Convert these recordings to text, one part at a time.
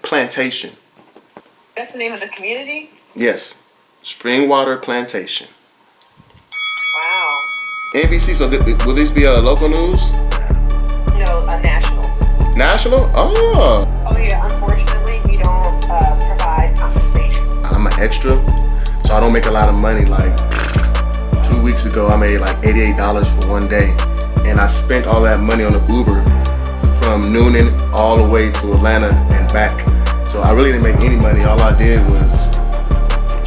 Plantation. That's the name of the community? Yes. Springwater Plantation. Wow. NBC, so will this be local news? No, national. National? Oh. Oh yeah, unfortunately we don't provide compensation. I'm an extra, so I don't make a lot of money. Like 2 weeks ago, I made like $88 for one day, and I spent all that money on the Uber from Noonan all the way to Atlanta and back. So I really didn't make any money. All I did was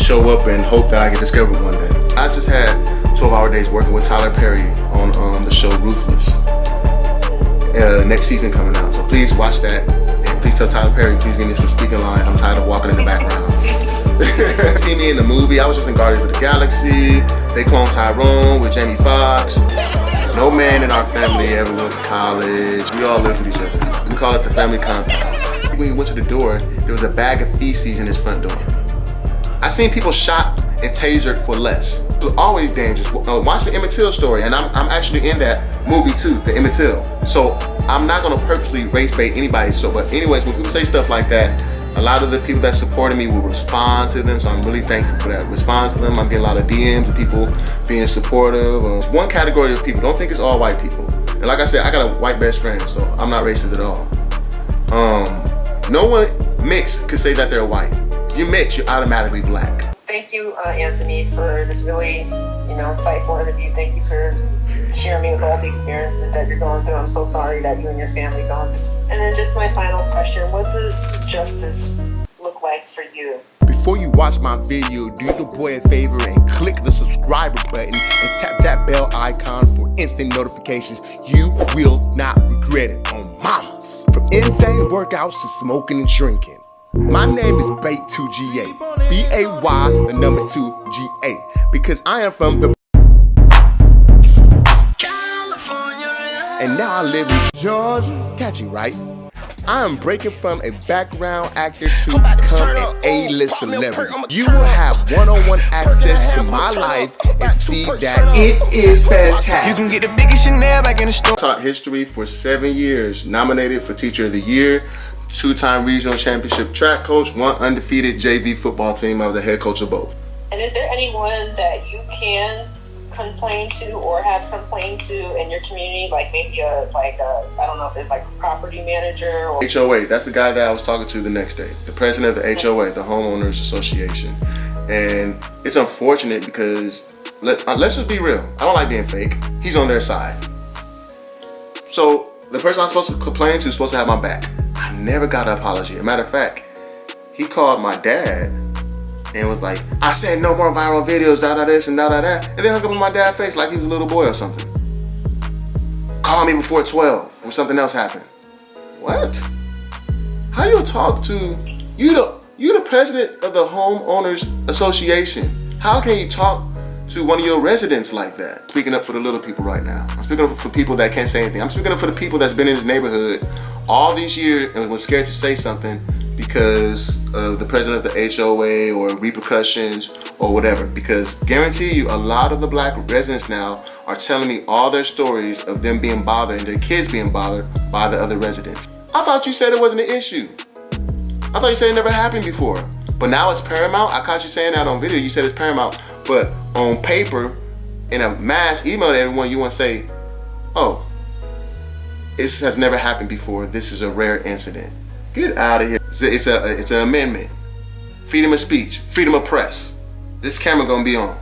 show up and hope that I get discovered one day. I just had 12-hour days working with Tyler Perry on the show Ruthless. Next season coming out, so please watch that, and please tell Tyler Perry, please give me some speaking lines. I'm tired of walking in the background. See me in the movie, I was just in Guardians of the Galaxy. They cloned Tyrone with Jamie Foxx. No man in our family ever went to college. We all lived with each other. We call it the family compound. When he went to the door, there was a bag of feces in his front door. I seen people shot and tasered for less. It was always dangerous. Watch the Emmett Till story, and I'm actually in that movie too, the Emmett Till. So I'm not gonna purposely race bait anybody. So, but anyways, when people say stuff like that, a lot of the people that supported me will respond to them. So I'm really thankful for that. Respond to them. I'm getting a lot of DMs of people being supportive. It's one category of people. Don't think it's all white people. And like I said, I got a white best friend, so I'm not racist at all. No one mixed could say that they're white. If you mix, you're automatically black. Thank you, Anthony, for this really, insightful interview. Thank you for sharing me with all the experiences that you're going through. I'm so sorry that you and your family gone through. And then just my final question, what does justice look like for you? Before you watch my video, do the boy a favor and click the subscribe button and tap that bell icon for instant notifications. You will not regret it, on mamas. From insane workouts to smoking and drinking. My name is BAY2GA, B-A-Y, the number 2-G-A, because I am from the and now I live in Georgia. Catchy, right? I am breaking from a background actor to become an A-list celebrity. You will have one-on-one access to my life and see that it is fantastic. You can get the biggest Chanel back in the store. Taught history for 7 years, nominated for Teacher of the Year, 2-time regional championship track coach, 1 undefeated JV football team. I was the head coach of both. And is there anyone that you can complain to or have complained to in your community, like maybe I don't know if it's like a property manager or HOA? That's the guy that I was talking to the next day, the president of the HOA, the Homeowners Association. And it's unfortunate because let's just be real, I don't like being fake. He's on their side, so the person I'm supposed to complain to is supposed to have my back. I never got an apology. As a matter of fact, he called my dad and was like, I said no more viral videos, this and that, and then hung up on my dad's face like he was a little boy or something. Call me before 12 or something else happened. What? How you talk to you the president of the Homeowners Association? How can you talk to one of your residents like that? Speaking up for the little people right now. I'm speaking up for people that can't say anything. I'm speaking up for the people that's been in this neighborhood all these years and was scared to say something because of the president of the HOA or repercussions or whatever. Because guarantee you, a lot of the black residents now are telling me all their stories of them being bothered and their kids being bothered by the other residents. I thought you said it wasn't an issue. I thought you said it never happened before. But now it's paramount. I caught you saying that on video. You said it's paramount. But on paper, in a mass email to everyone, you want to say, oh, this has never happened before. This is a rare incident. Get out of here. It's an amendment. Freedom of speech, freedom of press. This camera gonna be on.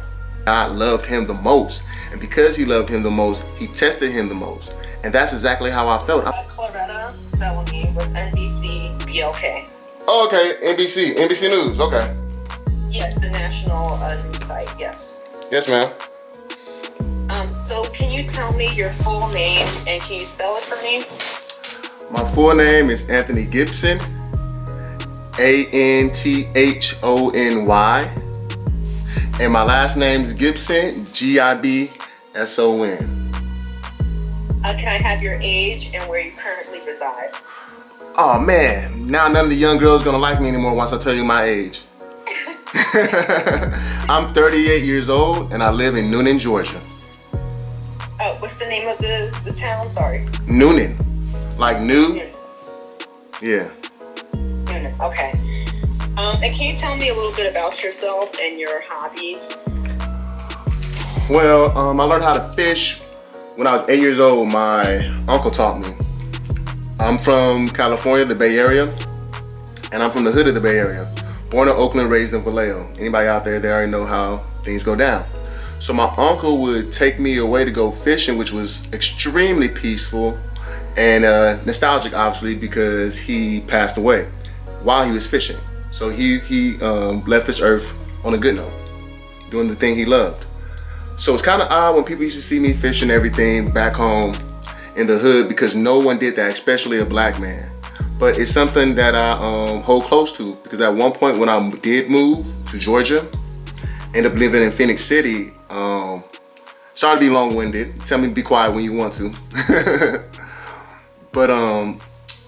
I loved him the most. And because he loved him the most, he tested him the most. And that's exactly how I felt. Claretta, Bellamy with NBC BLK. Oh, okay, NBC News, okay. Yes, the national news site, yes. Yes, ma'am. So can you tell me your full name and can you spell it for me? My full name is Anthony Gibson, A-N-T-H-O-N-Y. And my last name is Gibson, G-I-B-S-O-N. Can I have your age and where you currently reside? Oh man, now none of the young girls gonna like me anymore once I tell you my age. I'm 38 years old and I live in Noonan, Georgia. What's the name of the town? Sorry. Noonan. Like new? Noonan. Yeah. Noonan. brilliant. Okay. And can you tell me a little bit about yourself and your hobbies? Well, I learned how to fish when I was 8 years old. My uncle taught me. I'm from California, the Bay Area, and I'm from the hood of the Bay Area. Born in Oakland, raised in Vallejo. Anybody out there, they already know how things go down. So my uncle would take me away to go fishing, which was extremely peaceful and nostalgic, obviously, because he passed away while he was fishing. So he left this earth on a good note, doing the thing he loved. So it's kind of odd when people used to see me fishing everything back home in the hood, because no one did that, especially a black man. But it's something that I hold close to, because at one point when I did move to Georgia, ended up living in Phoenix City. Sorry to be long-winded. Tell me to be quiet when you want to. But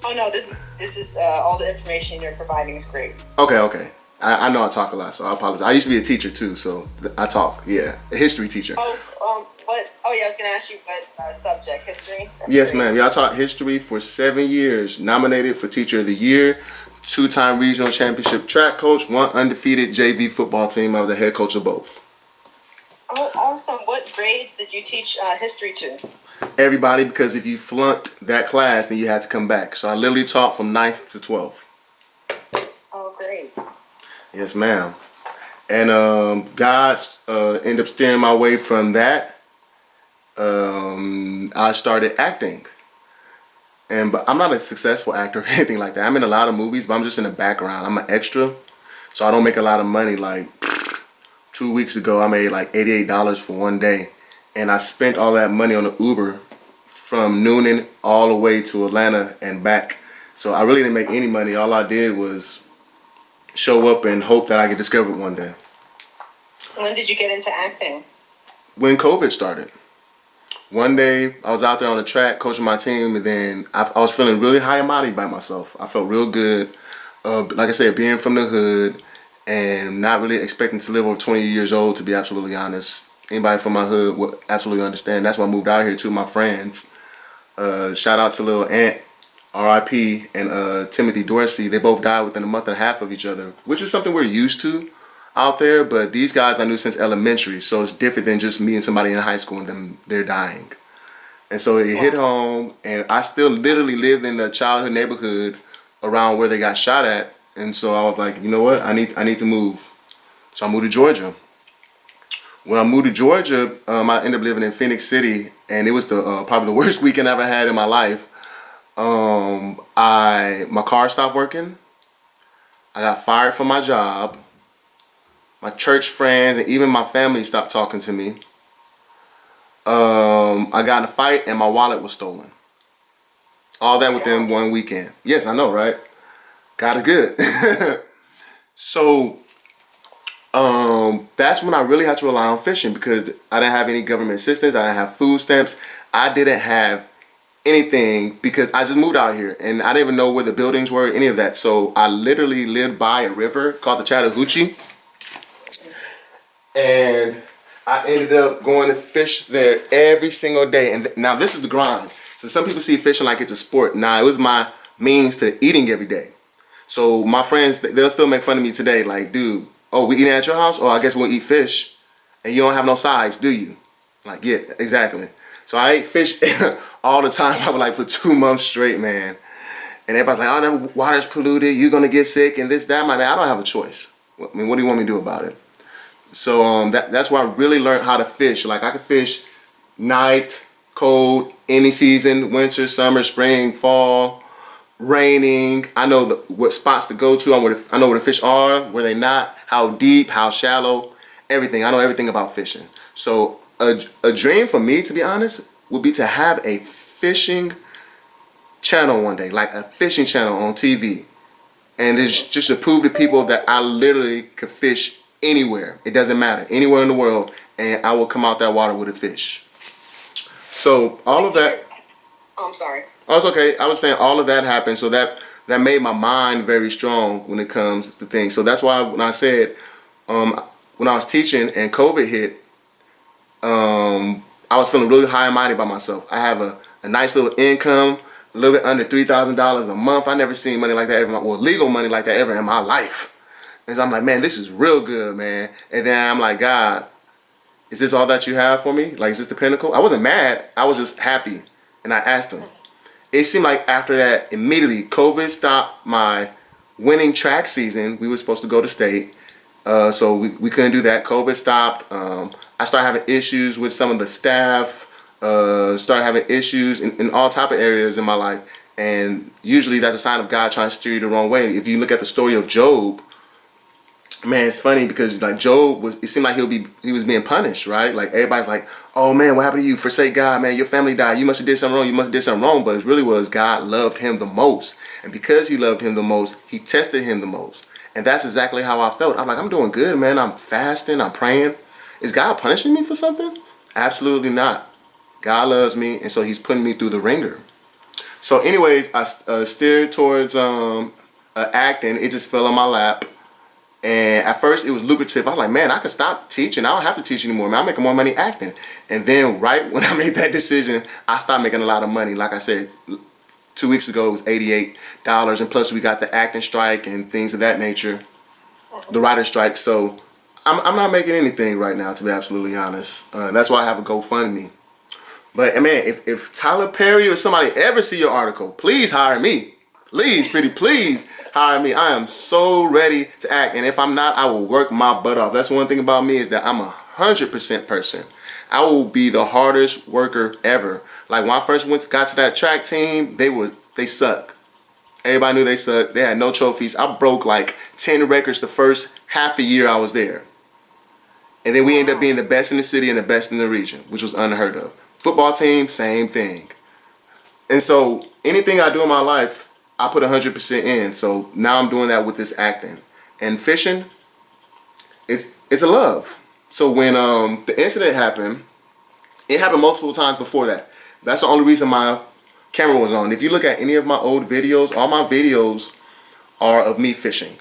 Oh no, this is all the information you're providing is great. Okay. I know I talk a lot, so I apologize. I used to be a teacher too, so I talk. Yeah, a history teacher. What? Oh yeah, I was gonna ask you what subject, history? Yes, ma'am. Yeah, I taught history for 7 years. Nominated for Teacher of the Year, 2-time regional championship track coach, 1 undefeated JV football team. I was the head coach of both. Oh, awesome. What grades did you teach history to? Everybody, because if you flunked that class, then you had to come back. So I literally taught from 9th to 12th. Oh, great. Yes, ma'am. And God ended up steering my way from that. I started acting. But I'm not a successful actor or anything like that. I'm in a lot of movies, but I'm just in the background. I'm an extra, so I don't make a lot of money. Like 2 weeks ago, I made like $88 for one day, and I spent all that money on an Uber from Noonan all the way to Atlanta and back. So I really didn't make any money. All I did was show up and hope that I get discovered one day. When did you get into acting? When COVID started. One day, I was out there on the track coaching my team, and then I was feeling really high and mighty by myself. I felt real good. Like I said, being from the hood and not really expecting to live over 20 years old, to be absolutely honest. Anybody from my hood would absolutely understand. That's why I moved out here to my friends. Shout out to Lil Ant, R.I.P., and Timothy Dorsey. They both died within a month and a half of each other, which is something we're used to out there, but these guys I knew since elementary, so it's different than just meeting somebody in high school and then they're dying. And so it hit home, and I still literally lived in the childhood neighborhood around where they got shot at, and so I was like, you know what, I need to move. So I moved to Georgia. When I moved to Georgia, I ended up living in Phoenix City, and it was the probably the worst weekend I ever had in my life. My car stopped working. I got fired from my job. My church friends and even my family stopped talking to me. I got in a fight and my wallet was stolen. All that within one weekend. Yes, I know, right? Got it good. So that's when I really had to rely on fishing, because I didn't have any government assistance. I didn't have food stamps. I didn't have anything because I just moved out here and I didn't even know where the buildings were, any of that. So I literally lived by a river called the Chattahoochee. And I ended up going to fish there every single day. And now this is the grind. So some people see fishing like it's a sport. Nah, it was my means to eating every day. So my friends, they'll still make fun of me today. Like, dude, oh, we eating at your house? Oh, I guess we'll eat fish. And you don't have no sides, do you? Like, yeah, exactly. So I ate fish all the time, probably like for 2 months straight, man. And everybody's like, oh, the water's polluted. You're going to get sick and this, that. Man, I don't have a choice. I mean, what do you want me to do about it? So that's where I really learned how to fish. Like, I could fish night, cold, any season, winter, summer, spring, fall, raining. I know what spots to go to. I know where the fish are, where they're not, how deep, how shallow, everything. I know everything about fishing. So a dream for me, to be honest, would be to have a fishing channel one day, like a fishing channel on TV. And it's just to prove to people that I literally could fish anywhere. It doesn't matter. Anywhere in the world. And I will come out that water with a fish. So all of that. Oh, I'm sorry. Oh, it's okay. I was saying all of that happened. So that made my mind very strong when it comes to things. So that's why when I said, when I was teaching and COVID hit, I was feeling really high and mighty by myself. I have a nice little income. a little bit under $3,000 a month. I never seen money like that ever. Well, legal money like that ever in my life. And so I'm like, man, this is real good, man. And then I'm like, God, is this all that you have for me? Like, is this the pinnacle? I wasn't mad. I was just happy. And I asked him. It seemed like after that, immediately, COVID stopped my winning track season. We were supposed to go to state. So we couldn't do that. COVID stopped. I started having issues with some of the staff. Started having issues in all type of areas in my life. And usually that's a sign of God trying to steer you the wrong way. If you look at the story of Job, man, it's funny because like Job it seemed like he was being punished, right? Like everybody's like, oh man, what happened to you? Forsake God, man, your family died. You must have did something wrong. You must have did something wrong. But it really was God loved him the most. And because he loved him the most, he tested him the most. And that's exactly how I felt. I'm like, I'm doing good, man. I'm fasting. I'm praying. Is God punishing me for something? Absolutely not. God loves me. And so he's putting me through the ringer. So anyways, I steered towards acting. It just fell on my lap. And at first it was lucrative. I was like, man, I could stop teaching. I don't have to teach anymore, man. I'm making more money acting. And then right when I made that decision, I started making a lot of money. Like I said, 2 weeks ago it was $88. And plus we got the acting strike and things of that nature. The writer's strike. So I'm not making anything right now, to be absolutely honest. That's why I have a GoFundMe. But man, if Tyler Perry or somebody ever see your article, please hire me. Please, pretty please hire me. I am so ready to act. And if I'm not, I will work my butt off. That's one thing about me is that I'm 100% person. I will be the hardest worker ever. Like when I first got to that track team, they suck. Everybody knew they sucked. They had no trophies. I broke like 10 records the first half a year I was there. And then we ended up being the best in the city and the best in the region, which was unheard of. Football team, same thing. And so anything I do in my life, I put 100% in. So now I'm doing that with this acting. And fishing, it's a love. So when the incident happened, it happened multiple times before that. That's the only reason my camera was on. If you look at any of my old videos, all my videos are of me fishing.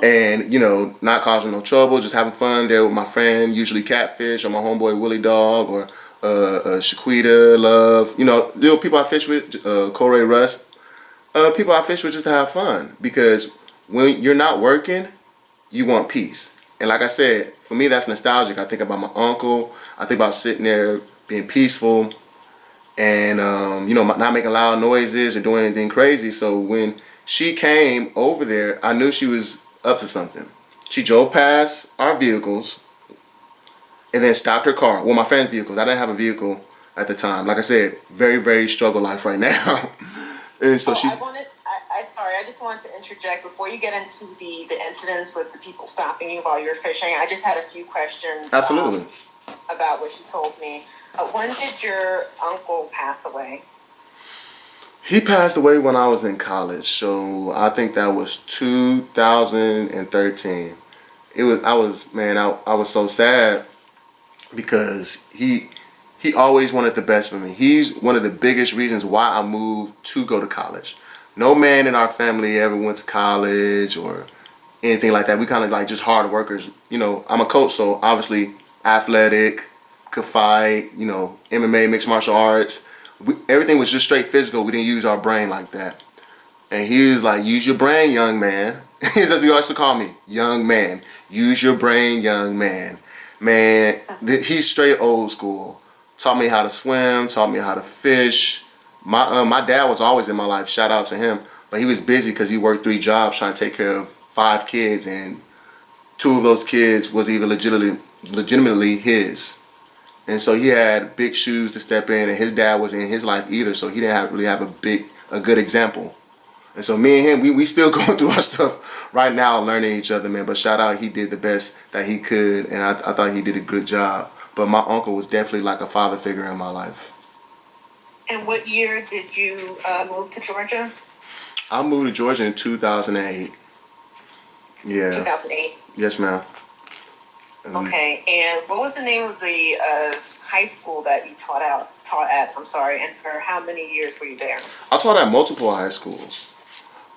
And, you know, not causing no trouble, just having fun there with my friend, usually Catfish or my homeboy Willie Dog or Shaquita, Love. You know, people I fish with, Corey Rust. People I fish with just to have fun. Because when you're not working, you want peace. And like I said, for me that's nostalgic. I think about my uncle. I think about sitting there being peaceful and, you know, not making loud noises or doing anything crazy. So when she came over there, I knew she was up to something. She drove past our vehicles and then stopped her car. Well, my friend's vehicles. I didn't have a vehicle at the time. Like I said, very, very struggle life right now. And so she's... Sorry, I just wanted to interject before you get into the incidents with the people stopping you while you're fishing. I just had a few questions. Absolutely. About what you told me. When did your uncle pass away? He passed away when I was in college, so I think that was 2013. I was so sad because he always wanted the best for me. He's one of the biggest reasons why I moved to go to college. No man in our family ever went to college or anything like that. We kind of like just hard workers. You know, I'm a coach, so obviously athletic, could fight, you know, MMA, mixed martial arts. Everything was just straight physical. We didn't use our brain like that. And he was like, use your brain, young man. That's what he always call me, young man. Use your brain, young man. Man, he's straight old school. Taught me how to swim, taught me how to fish. My dad was always in my life. Shout out to him. But he was busy because he worked 3 jobs trying to take care of 5 kids. And 2 of those kids was even legitimately his. And so he had big shoes to step in, and his dad wasn't in his life either, so he didn't really have a good example. And so me and him, we still going through our stuff right now, learning each other, man. But shout out, he did the best that he could, and I thought he did a good job. But my uncle was definitely like a father figure in my life. And what year did you move to Georgia? I moved to Georgia in 2008. Yeah. 2008? Yes, ma'am. Okay, and what was the name of the high school that you taught at? I'm sorry, and for how many years were you there? I taught at multiple high schools,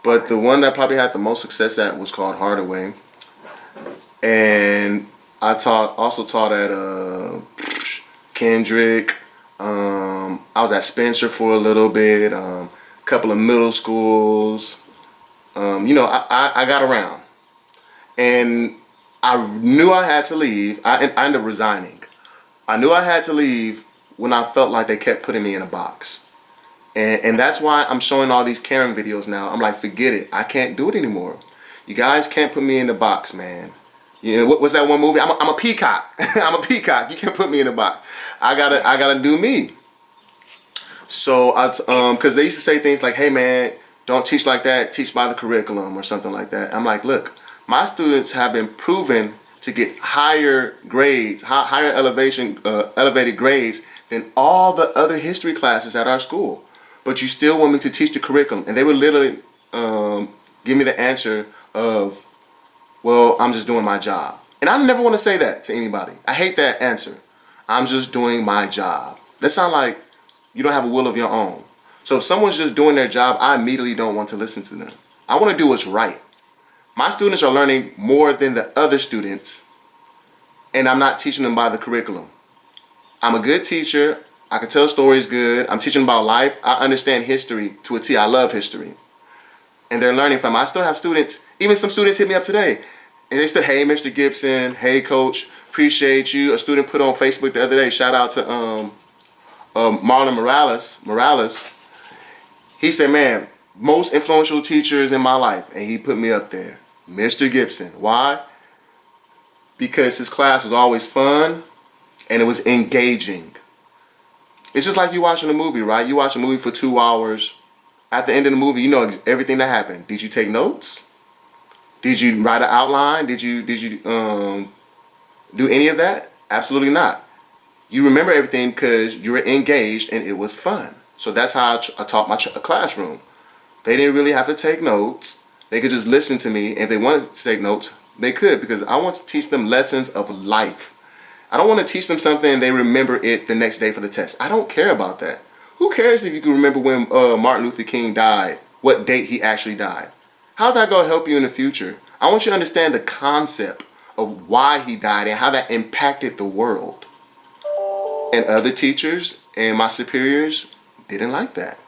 but the one that probably had the most success at was called Hardaway. And I also taught at Kendrick, I was at Spencer for a little bit, couple of middle schools. You know, I got around. And I knew I had to leave. I ended up resigning. I knew I had to leave when I felt like they kept putting me in a box. And that's why I'm showing all these Karen videos now. I'm like, forget it. I can't do it anymore. You guys can't put me in the box, man. You know, what was that one movie? I'm a peacock. I'm a peacock. You can't put me in a box. I gotta do me. So because they used to say things like, hey man, don't teach like that. Teach by the curriculum or something like that. I'm like, look, my students have been proven to get higher grades, higher elevated grades than all the other history classes at our school. But you still want me to teach the curriculum. And they would literally give me the answer of, well, I'm just doing my job. And I never want to say that to anybody. I hate that answer. I'm just doing my job. That sounds like you don't have a will of your own. So if someone's just doing their job, I immediately don't want to listen to them. I want to do what's right. My students are learning more than the other students, and I'm not teaching them by the curriculum. I'm a good teacher. I can tell stories good. I'm teaching about life. I understand history to a T. I love history. And they're learning from it. I still have students, even some students hit me up today, and they still, hey, Mr. Gibson, hey, coach, appreciate you. A student put on Facebook the other day, shout out to Marlon Morales. He said, man, most influential teachers in my life, and he put me up there. Mr. Gibson. Why? Because his class was always fun and it was engaging. It's just like you watching a movie, right? You watch a movie for 2 hours. At the end of the movie, you know everything that happened. Did you take notes? Did you write an outline? Did you do any of that? Absolutely not. You remember everything because you were engaged and it was fun. So that's how I taught my classroom. They didn't really have to take notes. They could just listen to me. And if they wanted to take notes, they could, because I want to teach them lessons of life. I don't want to teach them something and they remember it the next day for the test. I don't care about that. Who cares if you can remember when Martin Luther King died, what date he actually died? How's that going to help you in the future? I want you to understand the concept of why he died and how that impacted the world. And other teachers and my superiors didn't like that.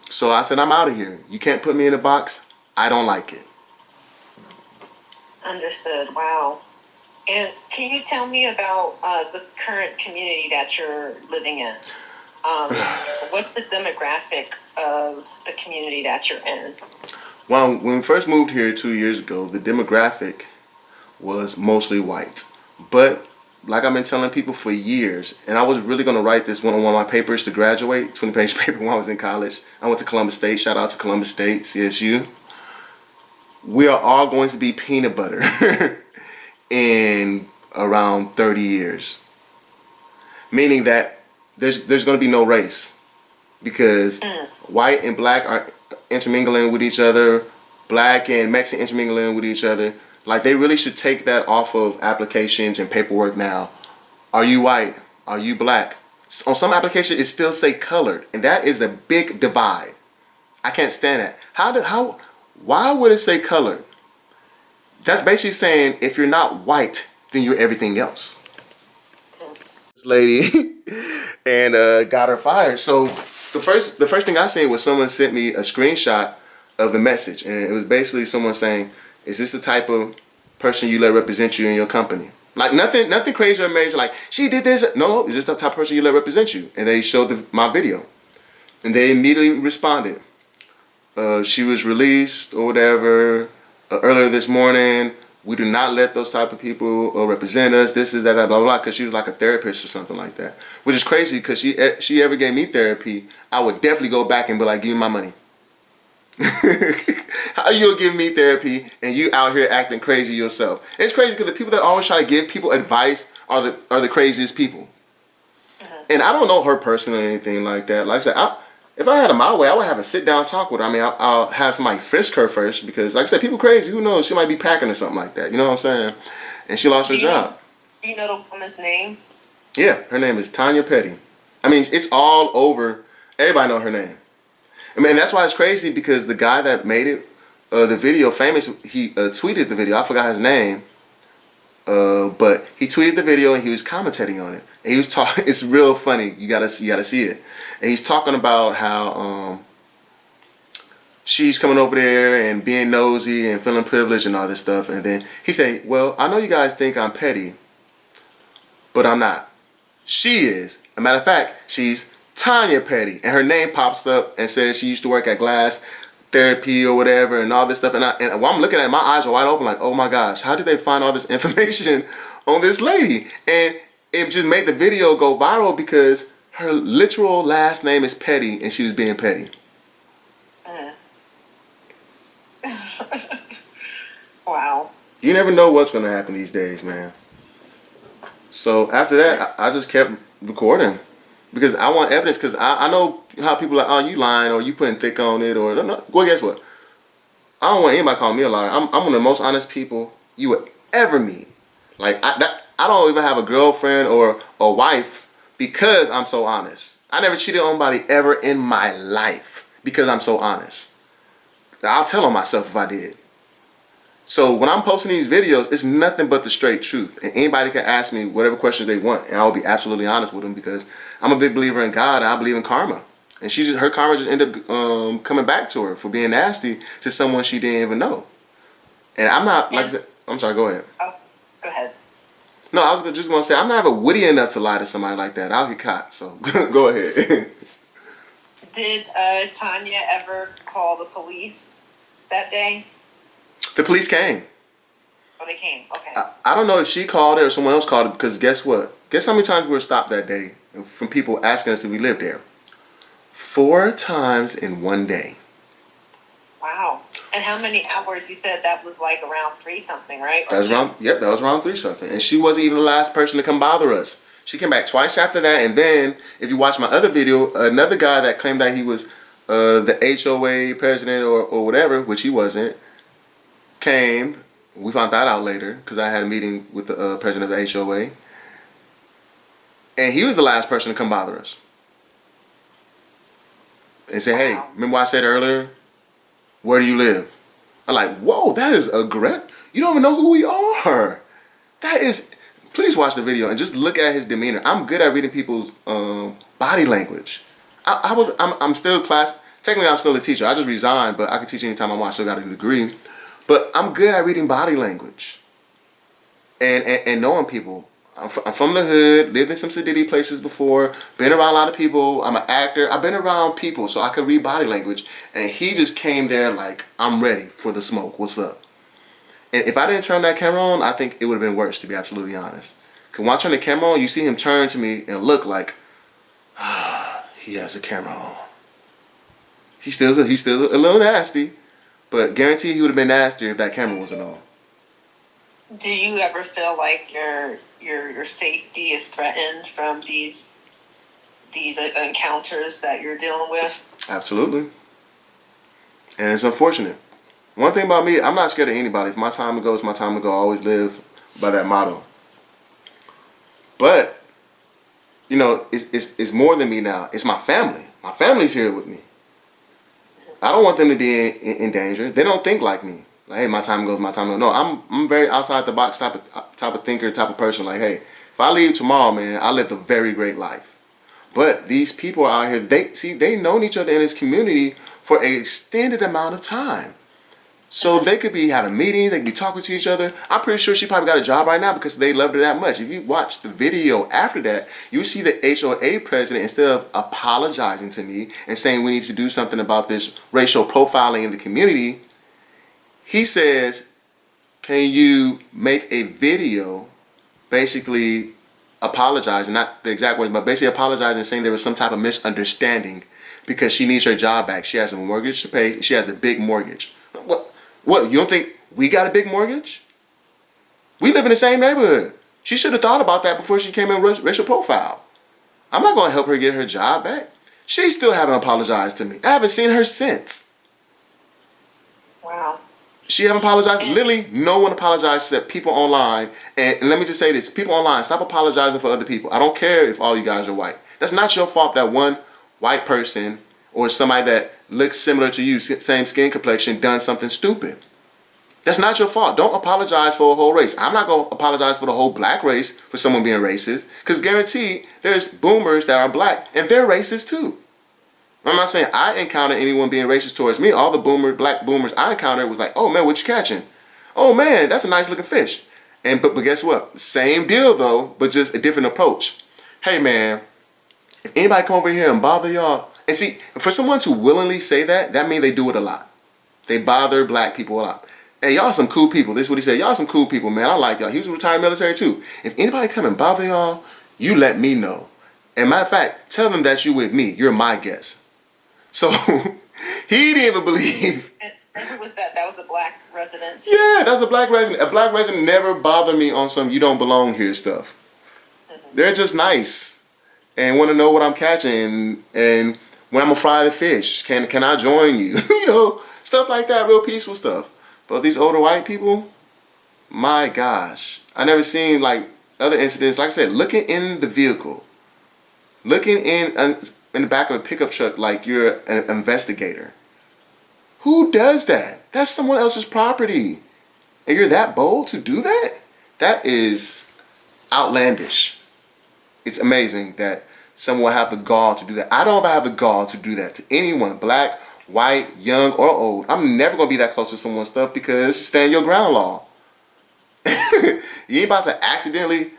So I said, I'm out of here. You can't put me in a box. I don't like it. Understood. Wow. And can you tell me about the current community that you're living in? What's the demographic of the community that you're in? Well, when we first moved here 2 years ago, the demographic was mostly white. But like I've been telling people for years, and I was really going to write this one on one of my papers to graduate, 20-page paper when I was in college. I went to Columbus State. Shout out to Columbus State, CSU. We are all going to be peanut butter in around 30 years. Meaning that there's going to be no race, because white and black are intermingling with each other, black and Mexican intermingling with each other. Like, they really should take that off of applications and paperwork now. Are you white? Are you black? On some applications, it still say colored, and that is a big divide. I can't stand that. Why would it say colored? That's basically saying if you're not white, then you're everything else. This lady and got her fired. So the first thing I seen was someone sent me a screenshot of the message, and it was basically someone saying, is this the type of person you let represent you in your company? Like, nothing crazy or major, like, she did this. No, is this the type of person you let represent you? And they showed my video. And they immediately responded. She was released or whatever earlier this morning. We do not let those type of people represent us. This is that, blah, blah, blah. Because she was like a therapist or something like that. Which is crazy, because she ever gave me therapy, I would definitely go back and be like, give me my money. How you give me therapy and you out here acting crazy yourself? It's crazy because the people that always try to give people advice are the craziest people. And I don't know her personally or anything like that. Like I said, if I had it my way, I would have a sit down talk with her. I mean, I'll have somebody frisk her first, because like I said, people crazy. Who knows? She might be packing or something like that. You know what I'm saying? And she lost her job. Do you know the woman's name? Yeah, her name is Tanya Petty. I mean, it's all over. Everybody know her name. I mean, that's why it's crazy, because the guy that made it, the video, famous, he tweeted the video. I forgot his name. But he tweeted the video and he was commentating on it. And he was talking. It's real funny. You gotta see it. And he's talking about how she's coming over there and being nosy and feeling privileged and all this stuff. And then he said, "Well, I know you guys think I'm petty, but I'm not. She is. As a matter of fact, she's Tanya Petty." And her name pops up and says she used to work at Glass Therapy or whatever and all this stuff. And while I'm looking at it, my eyes are wide open like, oh my gosh, how did they find all this information on this lady? And it just made the video go viral because her literal last name is Petty and she was being petty. Wow. You never know what's going to happen these days, man. So after that, I just kept recording because I want evidence, because I know how people are, oh, you lying or you putting thick on it or no. Well, guess what? I don't want anybody calling me a liar. I'm one of the most honest people you would ever meet. Like, I don't even have a girlfriend or a wife because I'm so honest. I never cheated on anybody ever in my life because I'm so honest. I'll tell on myself if I did. So when I'm posting these videos, it's nothing but the straight truth. And anybody can ask me whatever questions they want, and I will be absolutely honest with them because I'm a big believer in God and I believe in karma. And her karma just ended up coming back to her for being nasty to someone she didn't even know. And I'm not, like I said, I'm sorry, go ahead. Oh, go ahead. No, I was just going to say, I'm not even witty enough to lie to somebody like that. I'll get caught, so go ahead. Did Tanya ever call the police that day? The police came. Oh, they came. Okay. I don't know if she called it or someone else called it, because guess what? Guess how many times we were stopped that day from people asking us if we lived there? 4 times in one day. Wow. And how many hours? You said that was like around 3 something, right? That was around 3 something. And she wasn't even the last person to come bother us. She came back twice after that. And then, if you watch my other video, another guy that claimed that he was the HOA president or whatever, which he wasn't, came. We found that out later because I had a meeting with the president of the HOA. And he was the last person to come bother us. And say, hey, remember what I said earlier? Where do you live? I'm like, whoa, that is aggressive. You don't even know who we are. That is, please watch the video and just look at his demeanor. I'm good at reading people's body language. I'm still technically I'm still a teacher. I just resigned, but I can teach anytime I want. I still got a degree. But I'm good at reading body language and knowing people. I'm from the hood, lived in some sedity places before, been around a lot of people. I'm an actor. I've been around people, so I could read body language. And he just came there like, I'm ready for the smoke. What's up? And if I didn't turn that camera on, I think it would have been worse, to be absolutely honest. Because when I turn the camera on, you see him turn to me and look like, he has a camera on. He's still a little nasty, but guarantee he would have been nastier if that camera wasn't on. Do you ever feel like your safety is threatened from these encounters that you're dealing with? Absolutely. And it's unfortunate. One thing about me, I'm not scared of anybody. If my time to go, it's my time to go. I always live by that motto. But, you know, it's more than me now. It's my family. My family's here with me. I don't want them to be in danger. They don't think like me. Like, hey, my time goes, my time goes. No, I'm very outside the box type of thinker, type of person. Like, hey, if I leave tomorrow, man, I lived a very great life. But these people out here, they known each other in this community for an extended amount of time. So they could be having meetings, they could be talking to each other. I'm pretty sure she probably got a job right now because they loved her that much. If you watch the video after that, you see the HOA president, instead of apologizing to me and saying we need to do something about this racial profiling in the community, he says, can you make a video basically apologizing, not the exact words, but basically apologizing and saying there was some type of misunderstanding because she needs her job back. She has a mortgage to pay. She has a big mortgage. What, you don't think we got a big mortgage? We live in the same neighborhood. She should have thought about that before she came in racial profile. I'm not going to help her get her job back. She still haven't apologized to me. I haven't seen her since. Wow. She haven't apologized. Literally, no one apologized except people online. And let me just say this. People online, stop apologizing for other people. I don't care if all you guys are white. That's not your fault that one white person or somebody that looks similar to you, same skin complexion, done something stupid. That's not your fault. Don't apologize for a whole race. I'm not going to apologize for the whole black race for someone being racist, because guaranteed there's boomers that are black and they're racist too. I'm not saying I encountered anyone being racist towards me. All the black boomers I encountered was like, oh man, what you catching? Oh man, that's a nice looking fish. But guess what? Same deal though, but just a different approach. Hey man, if anybody come over here and bother y'all, and see, for someone to willingly say that, that means they do it a lot. They bother black people a lot. Hey, y'all some cool people. This is what he said. Y'all some cool people, man. I like y'all. He was a retired military too. If anybody come and bother y'all, you let me know. And matter of fact, tell them that you with me. You're my guest. So he didn't even believe. And who was that? That was a black resident? Yeah, that's a black resident. A black resident never bothered me on some you don't belong here stuff. Mm-hmm. They're just nice and want to know what I'm catching and when I'm gonna fry the fish. Can I join you? You know, stuff like that, real peaceful stuff. But these older white people, my gosh, I never seen like other incidents. Like I said, looking in the vehicle, looking in the back of a pickup truck like you're an investigator. Who does that? That's someone else's property. And you're that bold to do that? That is outlandish. It's amazing that someone have the gall to do that. I don't have the gall to do that to anyone, black, white, young, or old. I'm never going to be that close to someone's stuff because stand your ground law. You ain't about to accidentally,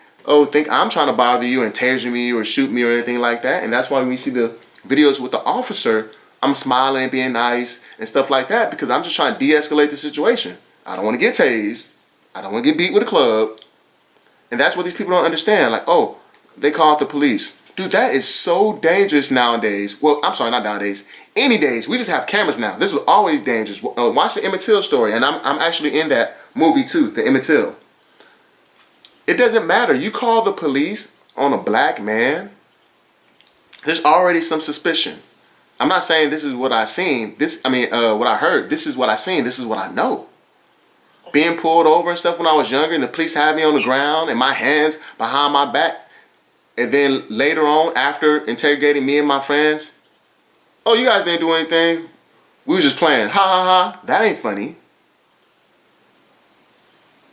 think I'm trying to bother you and taser me or shoot me or anything like that. And that's why when we see the videos with the officer, I'm smiling, being nice and stuff like that because I'm just trying to de-escalate the situation. I don't want to get tased. I don't want to get beat with a club. And that's what these people don't understand. Like, oh, they called the police. Dude, that is so dangerous nowadays. Well, I'm sorry, not nowadays. Any days. We just have cameras now. This was always dangerous. Watch the Emmett Till story. And I'm actually in that movie too, the Emmett Till. It doesn't matter. You call the police on a black man, there's already some suspicion. I'm not saying this is what I seen. What I heard. This is what I seen. This is what I know. Being pulled over and stuff when I was younger and the police had me on the ground and my hands behind my back. And then later on, after interrogating me and my friends, oh, you guys didn't do anything. We were just playing. Ha ha ha. That ain't funny.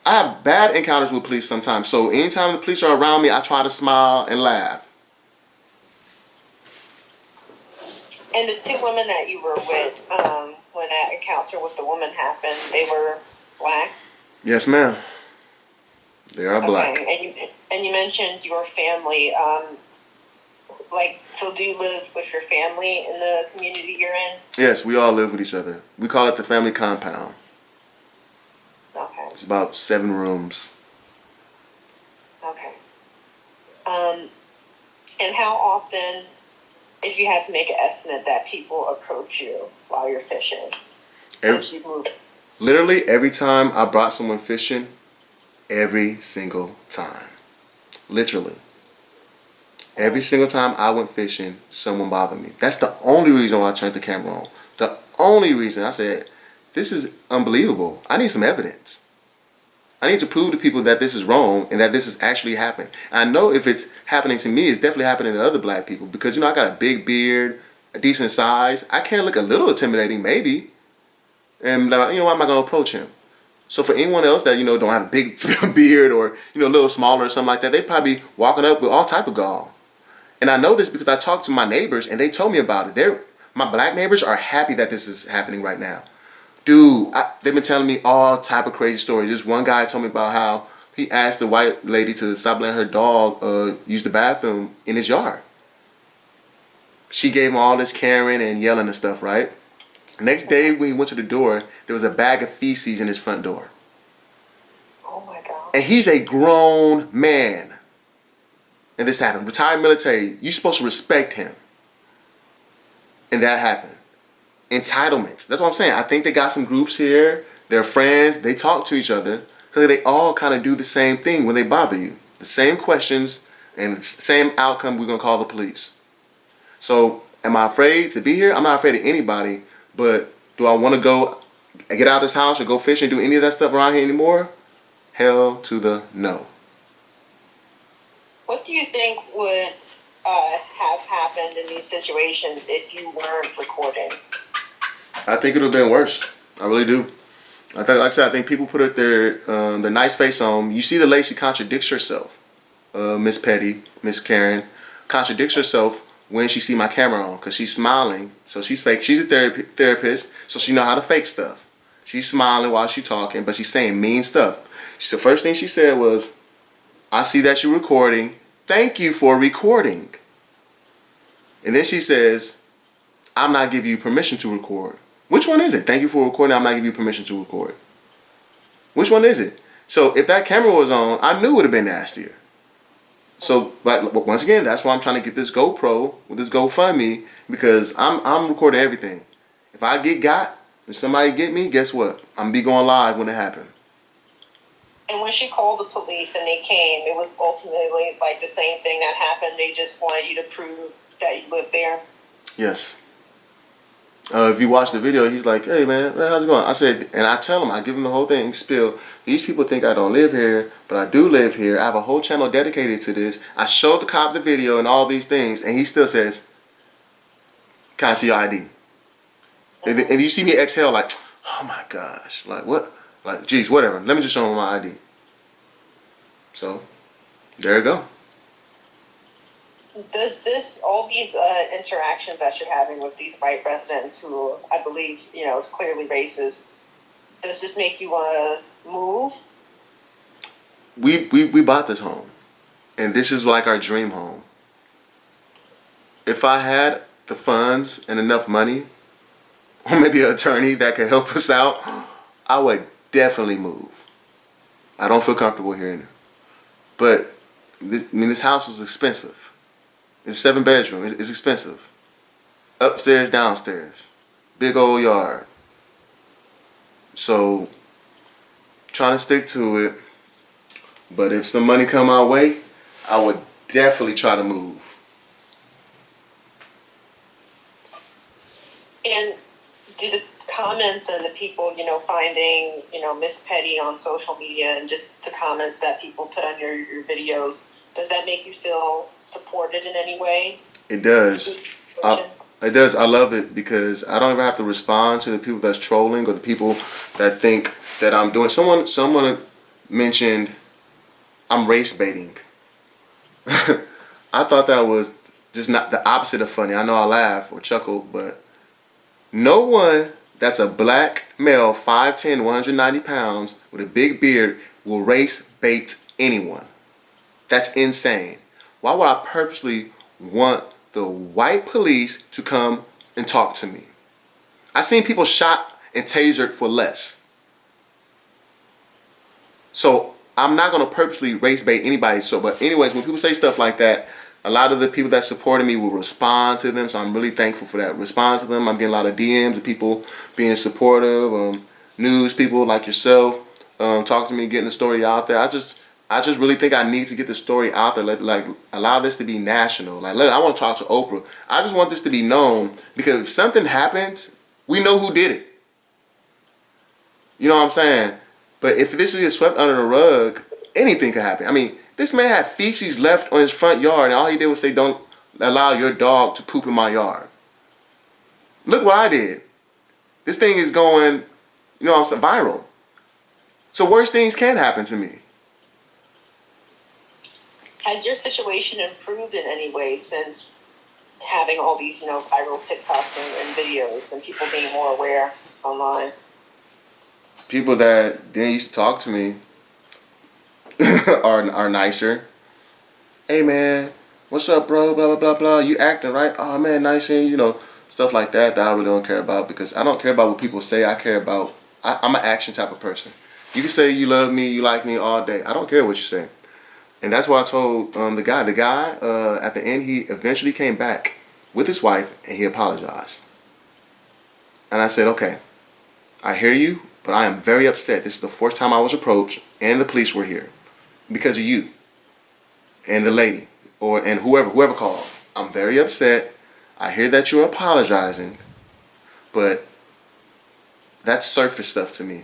I have bad encounters with police sometimes. So anytime the police are around me, I try to smile and laugh. And the two women that you were with, when that encounter with the woman happened, they were black? Yes, ma'am. They are black. Okay. And you mentioned your family. So do you live with your family in the community you're in? Yes, we all live with each other. We call it the family compound. Okay. It's about 7 rooms. Okay. And how often, if you had to make an estimate, that people approach you while you're fishing? Since you've moved. Literally every time I brought someone fishing, every single time. Literally. Every single time I went fishing, someone bothered me. That's the only reason why I turned the camera on. The only reason I said, this is unbelievable. I need some evidence. I need to prove to people that this is wrong and that this is actually happening. I know if it's happening to me, it's definitely happening to other black people because, I got a big beard, a decent size. I can look a little intimidating, maybe. And, why am I going to approach him? So for anyone else that, don't have a big beard or, a little smaller or something like that, they probably walking up with all type of gall. And I know this because I talked to my neighbors and they told me about it. My black neighbors are happy that this is happening right now. Dude, they've been telling me all type of crazy stories. Just one guy told me about how he asked the white lady to stop letting her dog use the bathroom in his yard. She gave him all this caring and yelling and stuff, right? Next day when he went to the door, there was a bag of feces in his front door. Oh my God. And he's a grown man. And this happened. Retired military, you're supposed to respect him. And that happened. Entitlements. That's what I'm saying. I think they got some groups here. They're friends. They talk to each other. Because they all kind of do the same thing when they bother you. The same questions and the same outcome. We're going to call the police. So am I afraid to be here? I'm not afraid of anybody. But do I want to go get out of this house or go fishing and do any of that stuff around here anymore? Hell to the no. What do you think would have happened in these situations if you weren't recording? I think it would have been worse. I really do. like I said, I think people put their nice face on. You see the lady, she contradicts herself. Miss Petty, Miss Karen, contradicts herself when she see my camera on because she's smiling. So she's fake. She's a therapist, so she know how to fake stuff. She's smiling while she's talking, but she's saying mean stuff. So the first thing she said was, "I see that you're recording. Thank you for recording." And then she says, "I'm not giving you permission to record." Which one is it? Thank you for recording. I'm not giving you permission to record. Which one is it? So if that camera was on, I knew it would have been nastier. So, but once again, that's why I'm trying to get this GoPro with this GoFundMe, because I'm recording everything. If I get got, if somebody get me, guess what? I'm gonna be going live when it happens. And when she called the police and they came, it was ultimately like the same thing that happened. They just wanted you to prove that you lived there. Yes. If you watch the video, he's like, "Hey man, how's it going?" I said, and I tell him, I give him the whole thing, spill. These people think I don't live here, but I do live here. I have a whole channel dedicated to this. I showed the cop the video and all these things, and he still says, "Can I see your ID?" And you see me exhale like, "Oh my gosh, like what? Like, geez, whatever. Let me just show him my ID." So, there you go. Does all these interactions that you're having with these white residents who I believe, is clearly racist, does this make you want to move? We bought this home, and this is like our dream home. If I had the funds and enough money, or maybe an attorney that could help us out, I would definitely move. I don't feel comfortable here in it. But, this house was expensive. It's 7 bedrooms. It's expensive. Upstairs, downstairs. Big old yard. So, trying to stick to it. But if some money come our way, I would definitely try to move. And do the comments and the people, finding, Miss Petty on social media and just the comments that people put on your videos, does that make you feel supported in any way? It does. It does. I love it because I don't ever have to respond to the people that's trolling or the people that think that I'm doing. Someone mentioned I'm race baiting. I thought that was just not the opposite of funny. I know I laugh or chuckle, but no one that's a black male, 5'10", 190 pounds, with a big beard will race bait anyone. That's insane. Why would I purposely want the white police to come and talk to me? I've seen people shot and tasered for less. So I'm not going to purposely race bait anybody. But anyways, when people say stuff like that, a lot of the people that supported me will respond to them. So I'm really thankful for that. Respond to them. I'm getting a lot of DMs of people being supportive. News people like yourself talk to me, getting the story out there. I just really think I need to get the story out there. Like allow this to be national. Like, look, I want to talk to Oprah. I just want this to be known because if something happens, we know who did it. You know what I'm saying? But if this is swept under the rug, anything could happen. I mean, this man had feces left on his front yard, and all he did was say, "Don't allow your dog to poop in my yard." Look what I did. This thing is going, I'm saying, viral. So worse things can happen to me. Has your situation improved in any way since having all these, viral TikToks and videos and people being more aware online? People that didn't used to talk to me are nicer. "Hey man, what's up, bro? Blah blah blah blah. You acting right? Oh man, nice seeing you." Stuff like that I really don't care about because I don't care about what people say. I care about. I'm an action type of person. You can say you love me, you like me all day. I don't care what you say. And that's why I told the guy. The guy at the end, he eventually came back with his wife and he apologized. And I said, "Okay, I hear you, but I am very upset. This is the fourth time I was approached and the police were here because of you and the lady and whoever called. I'm very upset. I hear that you're apologizing, but that's surface stuff to me.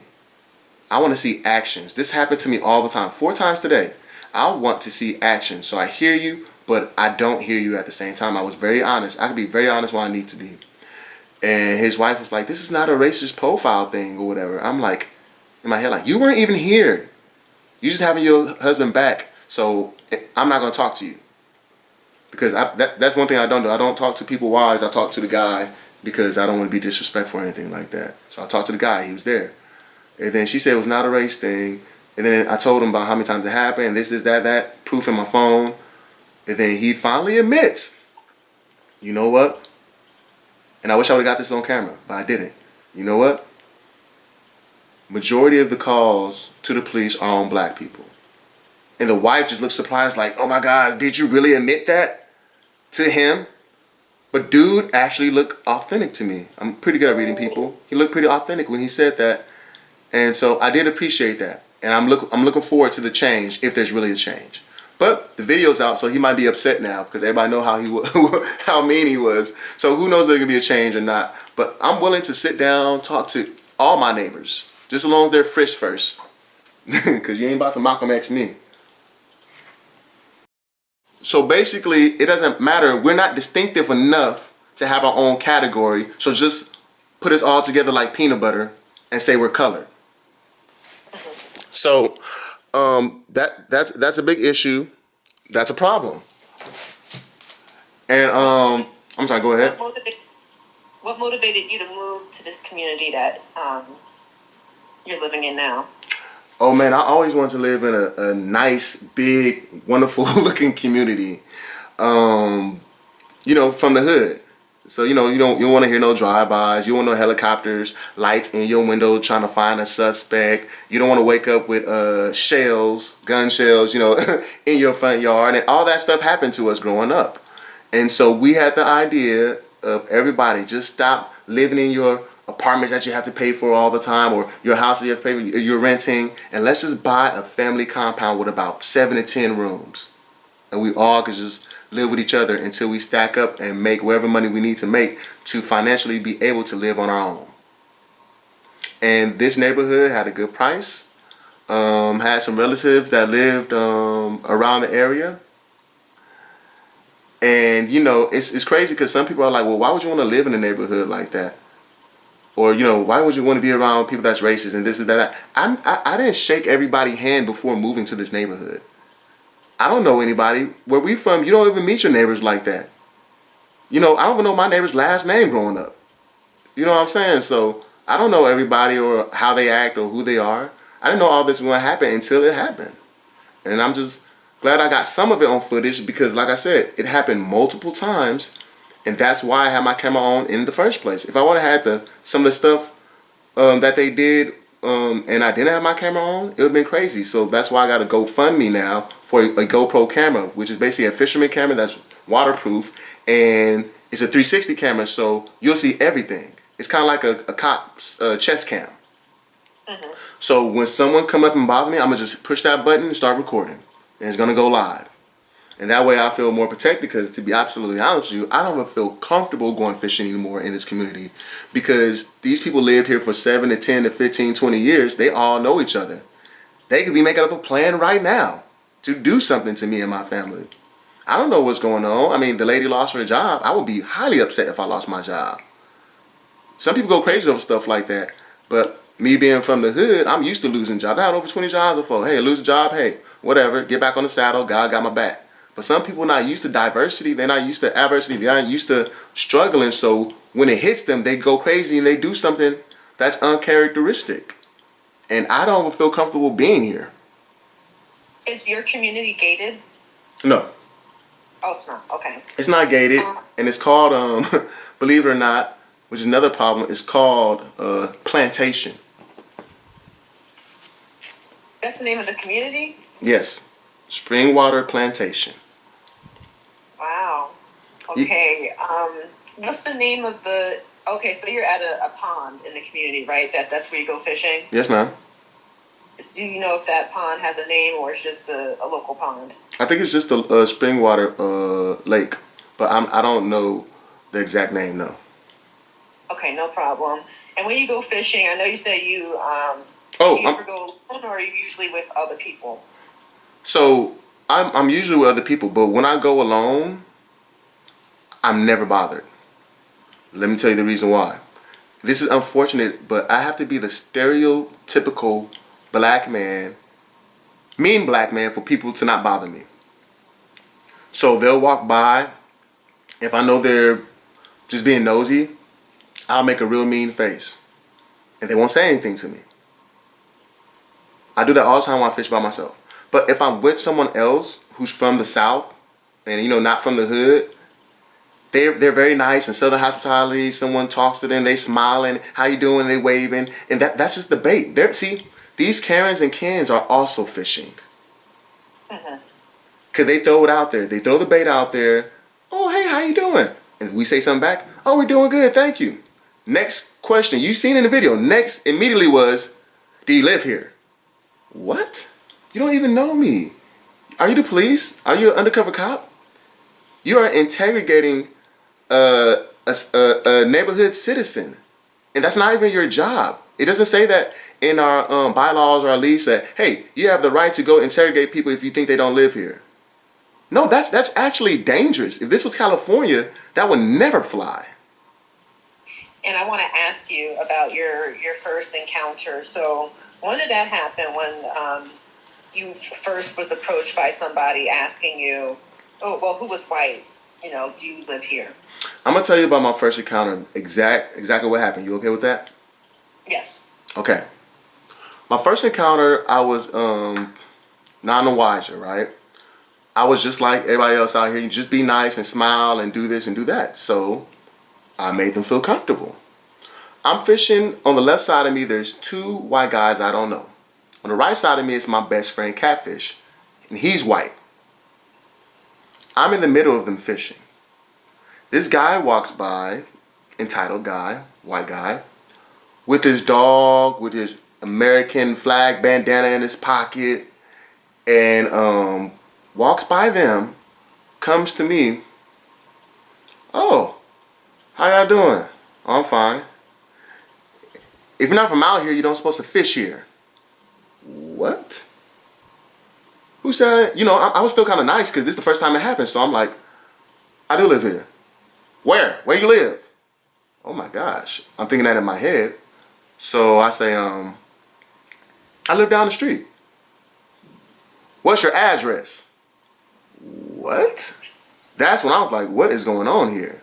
I want to see actions. This happened to me all the time, 4 times today. I want to see action. So I hear you, but I don't hear you at the same time." I was very honest. I can be very honest when I need to be. And his wife was like, "This is not a racist profile thing or whatever." I'm like, in my head like, you weren't even here. You just having your husband back, so I'm not gonna talk to you. Because that's one thing I don't do. I don't talk to people wives. I talk to the guy because I don't want to be disrespectful or anything like that. So I talked to the guy. He was there. And then she said it was not a race thing. And then I told him about how many times it happened. This, that. Proof in my phone. And then he finally admits, you know what? And I wish I would have got this on camera, but I didn't. You know what? Majority of the calls to the police are on black people. And the wife just looked surprised like, oh my God, did you really admit that to him? But dude actually looked authentic to me. I'm pretty good at reading people. He looked pretty authentic when he said that. And so I did appreciate that. And I'm looking forward to the change, if there's really a change. But the video's out, so he might be upset now because everybody know how how mean he was. So who knows if there's going to be a change or not. But I'm willing to sit down, talk to all my neighbors, just as long as they're frisk first. Because you ain't about to Malcolm X me. So basically, it doesn't matter. We're not distinctive enough to have our own category. So just put us all together like peanut butter and say we're colored. So that's a big issue. That's a problem. And I'm sorry. Go ahead. What motivated you to move to this community that you're living in now? Oh man, I always wanted to live in a nice, big, wonderful looking community. You know, from the hood. So, you know, you don't want to hear no drive-bys. You don't want no helicopters, lights in your window trying to find a suspect. You don't want to wake up with shells, gun shells, you know, in your front yard. And all that stuff happened to us growing up. And so we had the idea of everybody just stop living in your apartments that you have to pay for all the time, or your house that you have to pay for, you're renting, and let's just buy a family compound with about 7 to 10 rooms. And we all could just live with each other until we stack up and make whatever money we need to make to financially be able to live on our own. And this neighborhood had a good price. Had some relatives that lived around the area. And you know, it's crazy because some people are like, well, why would you want to live in a neighborhood like that? Or, you know, why would you want to be around people that's racist and this and that? I didn't shake everybody's hand before moving to this neighborhood. I don't know anybody. Where we from, you don't even meet your neighbors like that. You know, I don't even know my neighbor's last name growing up. You know what I'm saying? So I don't know everybody or how they act or who they are. I didn't know all this was going to happen until it happened. And I'm just glad I got some of it on footage because, like I said, it happened multiple times. And that's why I had my camera on in the first place. If I would have had some of the stuff that they did and I didn't have my camera on, it would have been crazy. So that's why I got a GoFundMe now for a GoPro camera, which is basically a Fisherman camera that's waterproof. And it's a 360 camera, so you'll see everything. It's kind of like a cop's chest cam. Mm-hmm. So when someone come up and bother me, I'm going to just push that button and start recording. And it's going to go live. And that way I feel more protected because, to be absolutely honest with you, I don't feel comfortable going fishing anymore in this community because these people lived here for 7 to 10 to 15, 20 years. They all know each other. They could be making up a plan right now to do something to me and my family. I don't know what's going on. I mean, the lady lost her job. I would be highly upset if I lost my job. Some people go crazy over stuff like that. But me being from the hood, I'm used to losing jobs. I had over 20 jobs before. Hey, lose a job, hey, whatever. Get back on the saddle. God got my back. But some people are not used to diversity. They're not used to adversity. They're not used to struggling. So when it hits them, they go crazy and they do something that's uncharacteristic. And I don't feel comfortable being here. Is your community gated? No. Oh, it's not. Okay. It's not gated. And it's called, believe it or not, which is another problem, it's called plantation. That's the name of the community? Yes. Springwater Plantation. Wow. Okay. What's the name of the... Okay, so you're at a pond in the community, right? That's where you go fishing? Yes, ma'am. Do you know if that pond has a name or it's just a local pond? I think it's just a Springwater lake. But I don't know the exact name, no. Okay, no problem. And when you go fishing, I know you say you... do you ever go alone or are you usually with other people? So I'm usually with other people, but when I go alone, I'm never bothered. Let me tell you the reason why. This is unfortunate, but I have to be the stereotypical black man, mean black man, for people to not bother me. So they'll walk by. If I know they're just being nosy, I'll make a real mean face. And they won't say anything to me. I do that all the time when I fish by myself. But if I'm with someone else who's from the South and, you know, not from the hood, they're very nice and Southern hospitality. Someone talks to them, they smiling, how you doing, they waving. And that's just the bait. See, these Karens and Kens are also fishing. Because they throw it out there. They throw the bait out there. Oh, hey, how you doing? And we say something back. Oh, we're doing good, thank you. Next question, you seen in the video. Next immediately was, do you live here? What? You don't even know me. Are you the police? Are you an undercover cop? You are interrogating a neighborhood citizen. And that's not even your job. It doesn't say that in our bylaws or our lease that, hey, you have the right to go interrogate people if you think they don't live here. No, that's actually dangerous. If this was California, that would never fly. And I want to ask you about your first encounter. So when did that happen, when you first was approached by somebody asking you, oh, well, who was white? You know, do you live here? I'm going to tell you about my first encounter, exactly what happened. You okay with that? Yes. Okay. My first encounter, I was none the wiser, right? I was just like everybody else out here. You just be nice and smile and do this and do that. So I made them feel comfortable. I'm fishing. On the left side of me, there's two white guys I don't know. On the right side of me is my best friend, Catfish, and he's white. I'm in the middle of them fishing. This guy walks by, entitled guy, white guy, with his dog, with his American flag bandana in his pocket, and walks by them, comes to me. Oh, how y'all doing? Oh, I'm fine. If you're not from out here, you don't supposed to fish here. What? Who said? You know, I was still kind of nice because this is the first time it happened. So I'm like, I do live here. Where? Where you live? Oh my gosh. I'm thinking that in my head. So I say, I live down the street. What's your address? What? That's when I was like, what is going on here?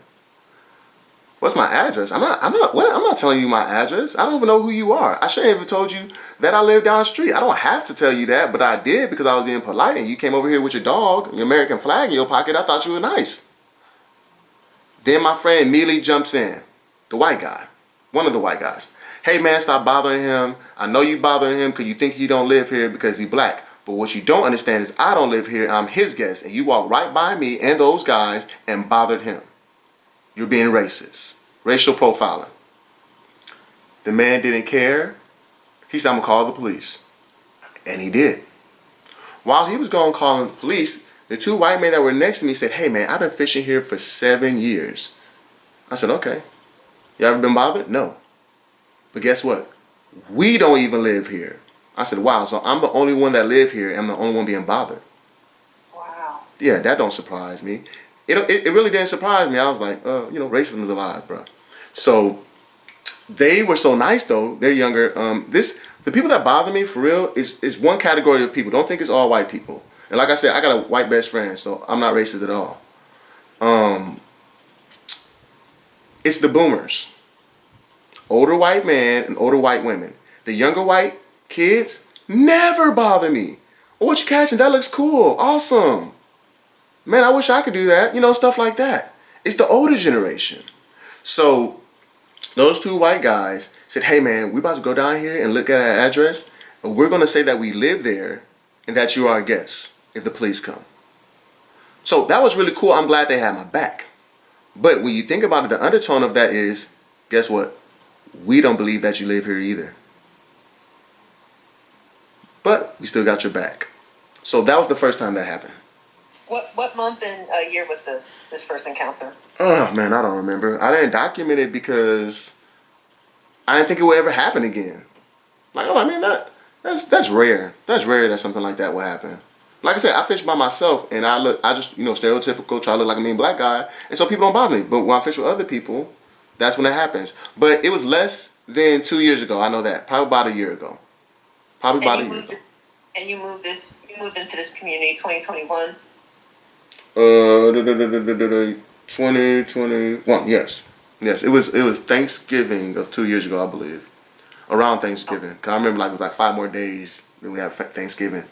What's my address? I'm not telling you my address. I don't even know who you are. I shouldn't have even told you that I live down the street. I don't have to tell you that, but I did because I was being polite and you came over here with your dog, your American flag in your pocket. I thought you were nice. Then my friend immediately jumps in. The white guy. One of the white guys. Hey man, stop bothering him. I know you bothering him because you think he don't live here because he's black. But what you don't understand is I don't live here. I'm his guest. And you walked right by me and those guys and bothered him. You're being racist. Racial profiling. The man didn't care. He said, I'm going to call the police. And he did. While he was going calling the police, the two white men that were next to me said, hey man, I've been fishing here for 7 years. I said, okay. You ever been bothered? No. But guess what? We don't even live here. I said, wow, so I'm the only one that live here and I'm the only one being bothered. Wow. Yeah, that don't surprise me. It really didn't surprise me. I was like, you know, racism is alive, bro. So they were so nice though. They're younger. The people that bother me for real is one category of people. Don't think it's all white people. And like I said, I got a white best friend, so I'm not racist at all. It's the boomers. Older white men and older white women. The younger white kids never bother me. Oh, what you catching? That looks cool. Awesome. Man, I wish I could do that. You know, stuff like that. It's the older generation. So those two white guys said, hey man, we about to go down here and look at our address. And we're going to say that we live there and that you are a guest if the police come. So that was really cool. I'm glad they had my back. But when you think about it, the undertone of that is, guess what? We don't believe that you live here either. But we still got your back. So that was the first time that happened. What month and year was this first encounter? Oh man, I don't remember. I didn't document it because I didn't think it would ever happen again. Like, oh, I mean that's rare. That's rare that something like that will happen. Like I said, I fish by myself and I just, you know, stereotypical, try to look like a mean black guy, and so people don't bother me. But when I fish with other people, that's when it happens. But it was less than 2 years ago. I know that. Probably about a year ago. Probably about a And year ago. you moved into this community 2021. 2021. Yes, yes. It was Thanksgiving of 2 years ago, I believe. Around Thanksgiving. 'Cause I remember like it was like 5 more days that we have Thanksgiving.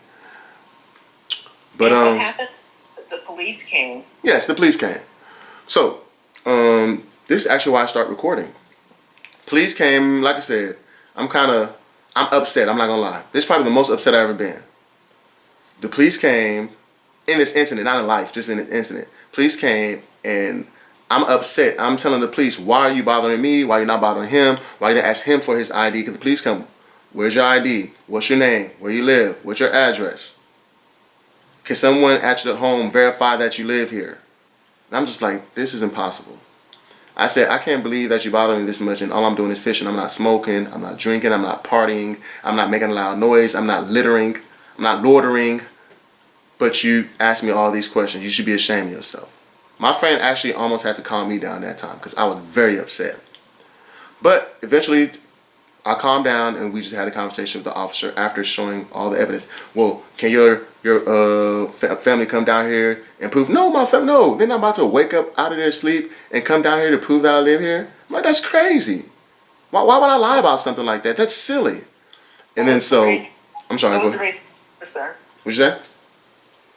But And what happened? The police came. yes, the police came. So this is actually why I start recording. Police came. Like I said, I'm upset. I'm not gonna lie. This is probably the most upset I've ever been. The police came in this incident, not in life, just in this incident. Police came and I'm upset. I'm telling the police, why are you bothering me? Why are you not bothering him? Why you didn't ask him for his ID? Because the police come, where's your ID? What's your name? Where you live? What's your address? Can someone at your home verify that you live here? And I'm just like, this is impossible. I said, I can't believe that you're bothering me this much and all I'm doing is fishing. I'm not smoking. I'm not drinking. I'm not partying. I'm not making a loud noise. I'm not littering. I'm not loitering. But you asked me all these questions. You should be ashamed of yourself. My friend actually almost had to calm me down that time because I was very upset. But eventually, I calmed down and we just had a conversation with the officer after showing all the evidence. Well, can your family come down here and prove? No, my family, no. They're not about to wake up out of their sleep and come down here to prove that I live here. I'm like, that's crazy. Why would I lie about something like that? That's silly. And then so, I'm sorry, What was go the ahead. race, officer? What'd you say?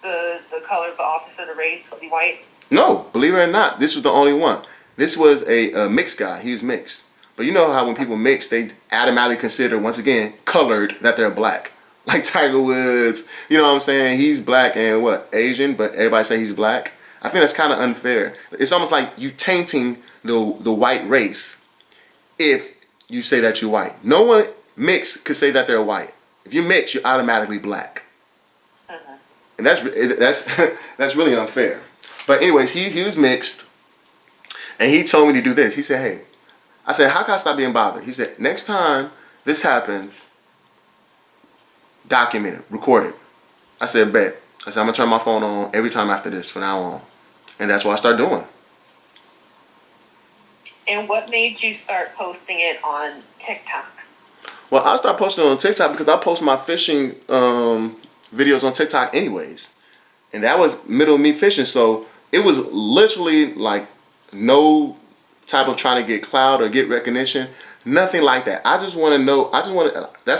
The color of the officer, the race, was he white? No, believe it or not, this was the only one. This was a mixed guy. He was mixed. But you know how when people mix, they automatically consider, once again, colored, that they're black. Like Tiger Woods, you know what I'm saying? He's black and what? Asian, but everybody say he's black. I think that's kind of unfair. It's almost like you tainting the white race if you say that you're white. No one mixed could say that they're white. If you mix, you're automatically black. And that's that's really unfair. But anyways, he was mixed, and he told me to do this. He said, hey, I said, how can I stop being bothered? He said, next time this happens, document it, record it. I said, bet. I said, I'm gonna turn my phone on every time after this from now on. And that's what I started doing. And what made you start posting it on TikTok? Well, I started posting on TikTok because I post my fishing videos on TikTok anyways. And that was middle of me fishing. So it was literally like no type of trying to get clout or get recognition. Nothing like that. I just want to know. That's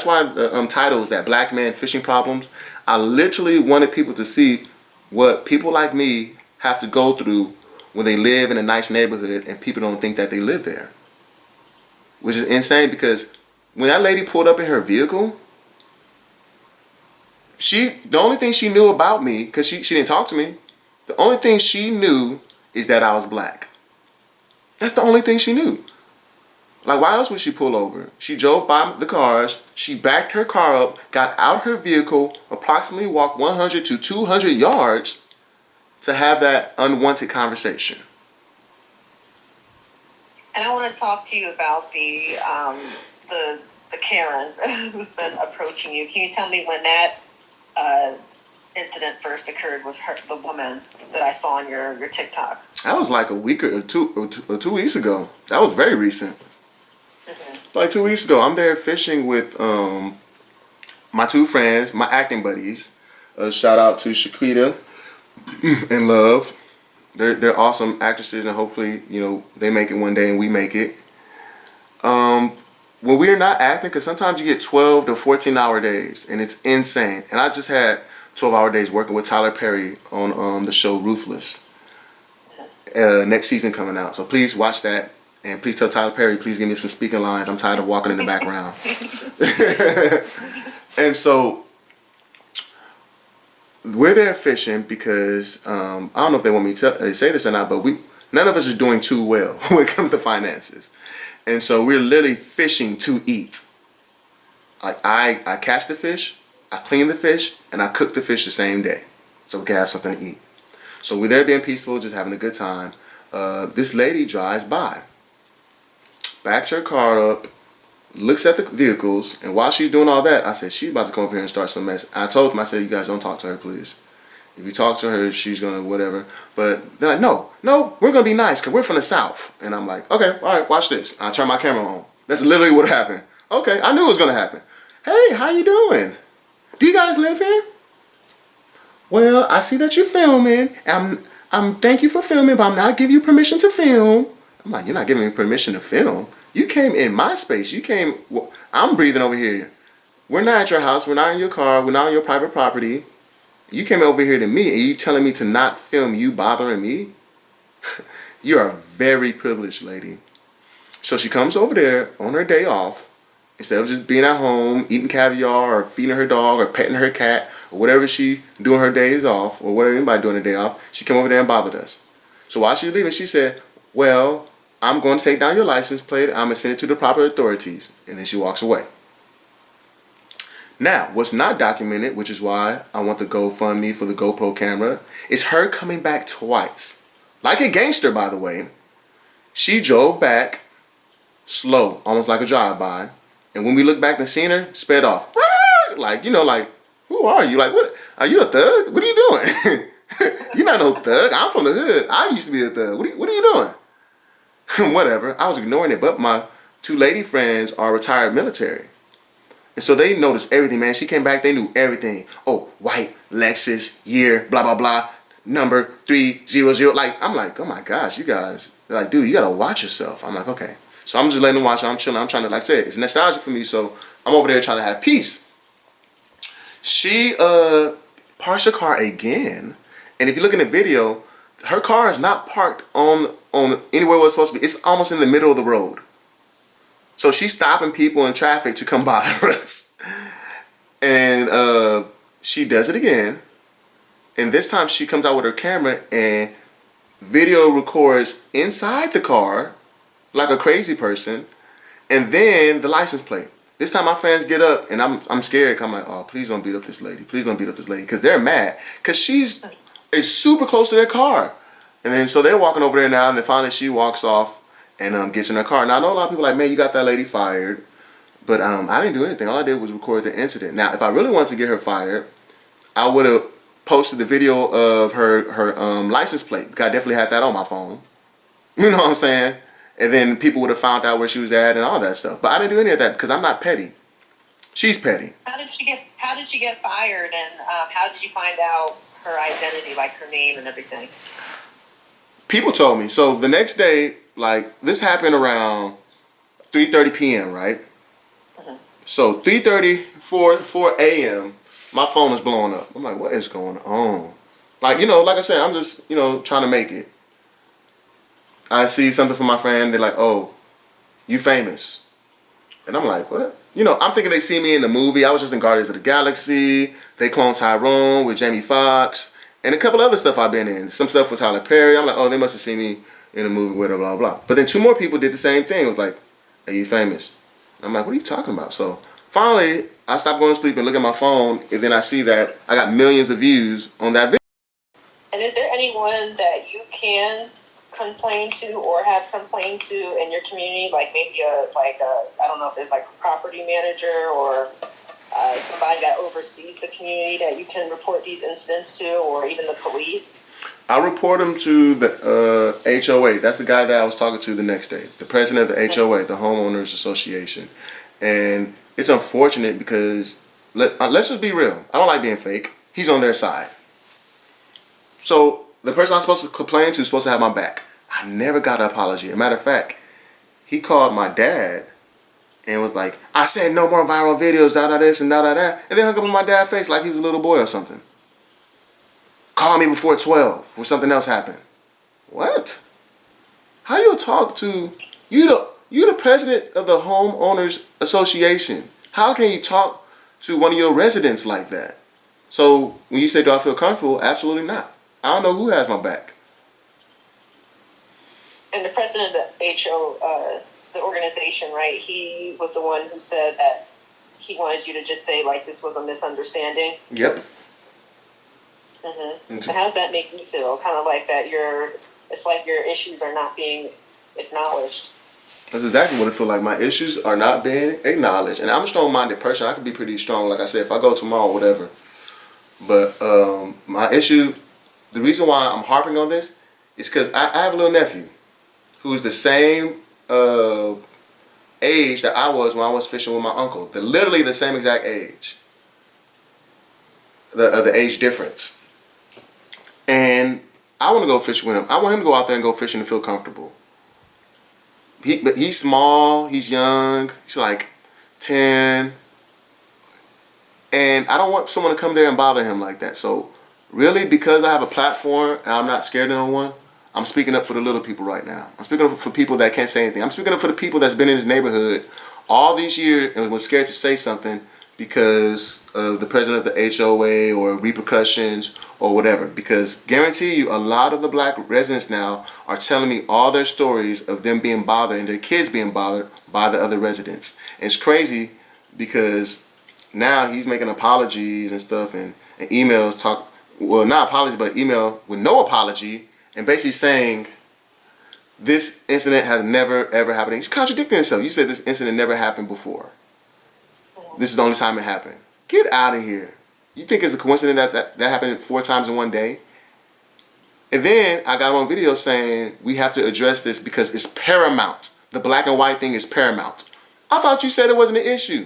why the title is that Black Man Fishing Problems. I literally wanted people to see what people like me have to go through when they live in a nice neighborhood and people don't think that they live there. Which is insane because when that lady pulled up in her vehicle, the only thing she knew about me, because she didn't talk to me, the only thing she knew is that I was black. That's the only thing she knew. Like, why else would she pull over? She drove by the cars, she backed her car up, got out her vehicle, approximately walked 100 to 200 yards to have that unwanted conversation. And I want to talk to you about the Karen who's been approaching you. Can you tell me when that incident first occurred with her, the woman that I saw on your TikTok? That was like a week or 2 weeks ago. That was very recent. Like 2 weeks ago, I'm there fishing with my two friends, my acting buddies. Shout out to Shaquita and Love. They're awesome actresses, and hopefully, they make it one day and we make it. When we're not acting, because sometimes you get 12 to 14-hour days, and it's insane. And I just had 12-hour days working with Tyler Perry on the show Ruthless. Next season coming out, so please watch that. And please tell Tyler Perry, please give me some speaking lines. I'm tired of walking in the background. And so we're there fishing because I don't know if they want me to say this or not, but none of us are doing too well when it comes to finances. And so we're literally fishing to eat. Like I catch the fish, I clean the fish, and I cook the fish the same day, so we can have something to eat. So we're there being peaceful, just having a good time. This lady drives by, backs her car up, looks at the vehicles, and while she's doing all that, I said, she's about to come over here and start some mess. I told them, I said, you guys don't talk to her, please. If you talk to her, she's going to whatever. But they're like, no, we're going to be nice because we're from the South. And I'm like, okay, all right, watch this. I turn my camera on. That's literally what happened. Okay, I knew it was going to happen. Hey, how you doing? Do you guys live here? Well, I see that you're filming. I'm thank you for filming, but I'm not giving you permission to film. I'm like, you're not giving me permission to film. You came in my space. You came. Well, I'm breathing over here. We're not at your house. We're not in your car. We're not on your private property. You came over here to me, and you telling me to not film you bothering me? You are a very privileged lady. So she comes over there on her day off. Instead of just being at home, eating caviar, or feeding her dog, or petting her cat, or whatever she doing her days off, or whatever anybody doing their day off, she came over there and bothered us. So while she was leaving, she said, well, I'm going to take down your license plate. I'm going to send it to the proper authorities. And then she walks away. Now, what's not documented, which is why I want the GoFundMe for the GoPro camera, is her coming back twice. Like a gangster, by the way. She drove back slow, almost like a drive-by. And when we look back and seen her, sped off. Like, you know, like, who are you? Like, what? Are you a thug? What are you doing? You're not no thug. I'm from the hood. I used to be a thug. What are you doing? Whatever. I was ignoring it. But my two lady friends are retired military. And so they noticed everything, man. She came back, they knew everything. Oh, white, Lexus, year, blah, blah, blah, number 300. Like, I'm like, oh my gosh, you guys. They're like, dude, you gotta watch yourself. I'm like, okay. So I'm just letting them watch it. I'm chilling. I'm trying to, like I said, it's nostalgic for me. So I'm over there trying to have peace. She parks her car again. And if you look in the video, her car is not parked on anywhere where it's supposed to be. It's almost in the middle of the road. So she's stopping people in traffic to come bother us. And she does it again. And this time she comes out with her camera and video records inside the car like a crazy person. And then the license plate. This time my fans get up and I'm scared. I'm like, oh, please don't beat up this lady. Please don't beat up this lady. Because they're mad. Because she's super close to their car. And then so they're walking over there now. And then finally she walks off and gets in her car. Now I know a lot of people are like, man, you got that lady fired. But I didn't do anything. All I did was record the incident. Now, if I really wanted to get her fired, I would have posted the video of her license plate. Because I definitely had that on my phone. You know what I'm saying? And then people would have found out where she was at and all that stuff. But I didn't do any of that because I'm not petty. She's petty. How did she get fired, and how did you find out her identity, like her name and everything? People told me. So the next day, like, this happened around 3:30 p.m., right? Mm-hmm. So 3:30, 4 a.m., my phone is blowing up. I'm like, what is going on? Like, you know, like I said, I'm just, you know, trying to make it. I see something from my friend. They're like, oh, you famous. And I'm like, what? You know, I'm thinking they see me in the movie. I was just in Guardians of the Galaxy. They cloned Tyrone with Jamie Foxx. And a couple other stuff I've been in. Some stuff with Tyler Perry. I'm like, oh, they must have seen me in a movie with her, blah, blah. But then two more people did the same thing. It was like, are you famous? And I'm like, what are you talking about? So finally, I stopped going to sleep and look at my phone. And then I see that I got millions of views on that video. And is there anyone that you can complain to or have complained to in your community? Like maybe I don't know if there's like a property manager or somebody that oversees the community that you can report these incidents to, or even the police? I report them to the HOA. That's the guy that I was talking to the next day. The president of the HOA, the Homeowners Association. And it's unfortunate because, let's just be real. I don't like being fake. He's on their side. So the person I'm supposed to complain to is supposed to have my back. I never got an apology. As a matter of fact, he called my dad and was like, I said no more viral videos, da-da this and da-da-da. And then hung up on my dad's face like he was a little boy or something. Call me before 12 or something else happened. What? How you talk to, you the president of the Homeowners Association. How can you talk to one of your residents like that? So when you say, do I feel comfortable? Absolutely not. I don't know who has my back. And the president of the HO, the organization, right? He was the one who said that he wanted you to just say like this was a misunderstanding. Yep. Mm-hmm. And how does that make you feel? Kind of like that it's like your issues are not being acknowledged. That's exactly what it feels like. My issues are not being acknowledged. And I'm a strong-minded person. I can be pretty strong. Like I said, if I go tomorrow, whatever. But my issue, the reason why I'm harping on this is because I have a little nephew who's the same age that I was when I was fishing with my uncle. They're literally the same exact age. The age difference. And I want to go fish with him. I want him to go out there and go fishing and feel comfortable. But he's small, he's young, he's like 10. And I don't want someone to come there and bother him like that. So really, because I have a platform and I'm not scared of no one, I'm speaking up for the little people right now. I'm speaking up for people that can't say anything. I'm speaking up for the people that's been in this neighborhood all these years and was scared to say something because of the president of the HOA or repercussions or whatever. Because guarantee you, a lot of the black residents now are telling me all their stories of them being bothered and their kids being bothered by the other residents. And it's crazy because now he's making apologies and stuff and emails not apology, but email with no apology and basically saying this incident has never ever happened. He's contradicting himself. You said this incident never happened before. This is the only time it happened. Get out of here. You think it's a coincidence that happened 4 times in one day? And then I got him on video saying we have to address this because it's paramount. The black and white thing is paramount. I thought you said it wasn't an issue.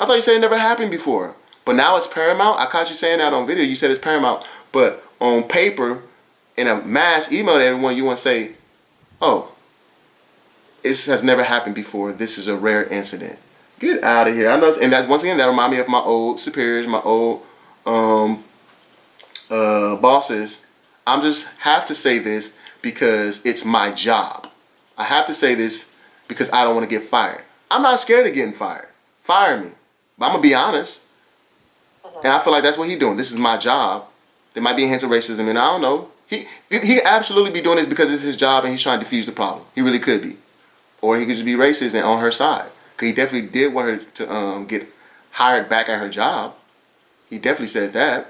I thought you said it never happened before. But now it's paramount? I caught you saying that on video. You said it's paramount. But on paper, in a mass email to everyone, you want to say, oh, this has never happened before. This is a rare incident. Get out of here. I know, and that once again, that reminds me of my old superiors, my old bosses. I just have to say this because it's my job. I have to say this because I don't want to get fired. I'm not scared of getting fired. Fire me. But I'm going to be honest. And I feel like that's what he's doing. This is my job. There might be a hint of racism, and I don't know. He absolutely be doing this because it's his job and he's trying to defuse the problem. He really could be. Or he could just be racist and on her side. Because he definitely did want her to get hired back at her job. He definitely said that.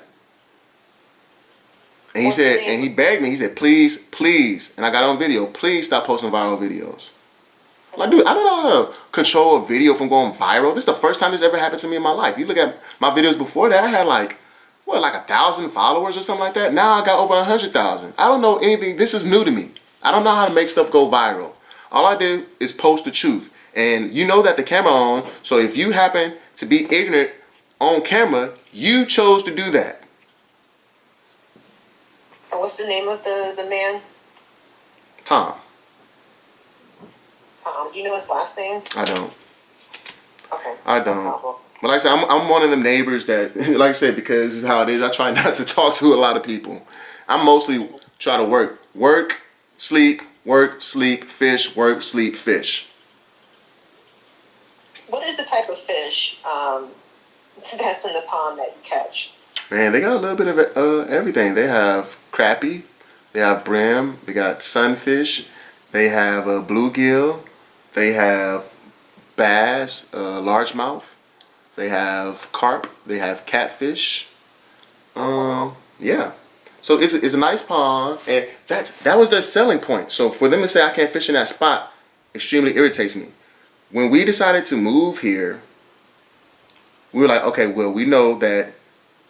And he said, and he begged me, he said, please, please, and I got it on video, please stop posting viral videos. I'm like, dude, I don't know how to control a video from going viral. This is the first time this ever happened to me in my life. You look at my videos before that, I had like 1,000 followers or something like that. Now I got over 100,000. I don't know anything. This is new to me. I don't know how to make stuff go viral. All I do is post the truth. And you know that the camera on, so if you happen to be ignorant on camera, you chose to do that. And what's the name of the man? Tom. Do you know his last name? I don't. Okay. I don't. But like I said, I'm one of them neighbors that, like I said, because this is how it is, I try not to talk to a lot of people. I mostly try to work, sleep, fish, work, sleep, fish. What is the type of fish that's in the pond that you catch? Man, they got a little bit of everything. They have crappie, they have brim, they got sunfish, they have bluegill, they have bass, largemouth, they have carp, they have catfish. Yeah. So it's a nice pond, and that was their selling point. So for them to say I can't fish in that spot extremely irritates me. When we decided to move here, we were like, okay, well, we know that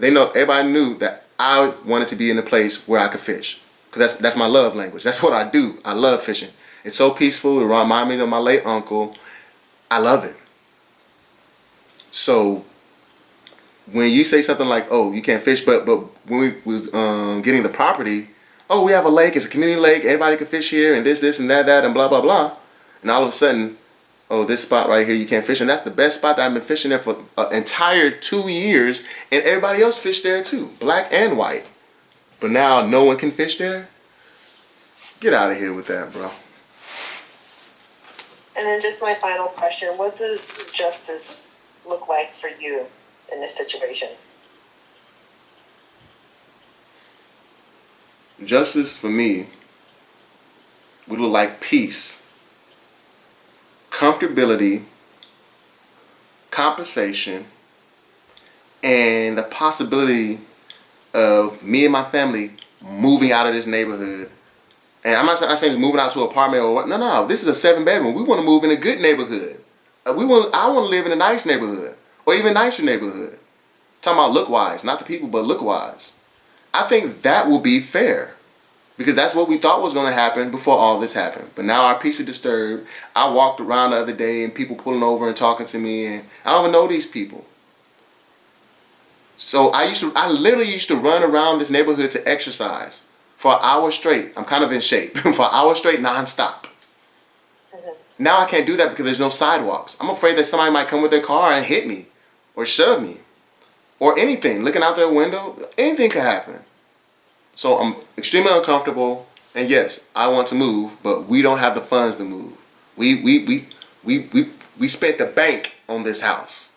everybody knew that I wanted to be in a place where I could fish. Because that's my love language. That's what I do. I love fishing. It's so peaceful. It reminds me of my late uncle. I love it. So when you say something like, oh, you can't fish, but when we was getting the property, oh, we have a lake. It's a community lake. Everybody can fish here and this, and that, and blah, blah, blah. And all of a sudden, oh, this spot right here, you can't fish. And that's the best spot that I've been fishing there for an entire 2 years. And everybody else fished there too, black and white. But now no one can fish there? Get out of here with that, bro. And then just my final question, what does justice look like for you in this situation? Justice for me would look like peace, comfortability, compensation, and the possibility of me and my family moving out of this neighborhood. And I'm not saying moving out to an apartment or what. No. This is a 7-bedroom. We want to move in a good neighborhood. I want to live in a nice neighborhood or even nicer neighborhood. Talking about look-wise, not the people, but look-wise. I think that will be fair. Because that's what we thought was going to happen before all this happened. But now our peace is disturbed. I walked around the other day and people pulling over and talking to me, and I don't even know these people. So I literally used to run around this neighborhood to exercise for an hour straight. I'm kind of in shape. For an hour straight, nonstop. Now I can't do that because there's no sidewalks. I'm afraid that somebody might come with their car and hit me or shove me or anything. Looking out their window, anything could happen. So I'm extremely uncomfortable, and yes, I want to move, but we don't have the funds to move. We spent the bank on this house.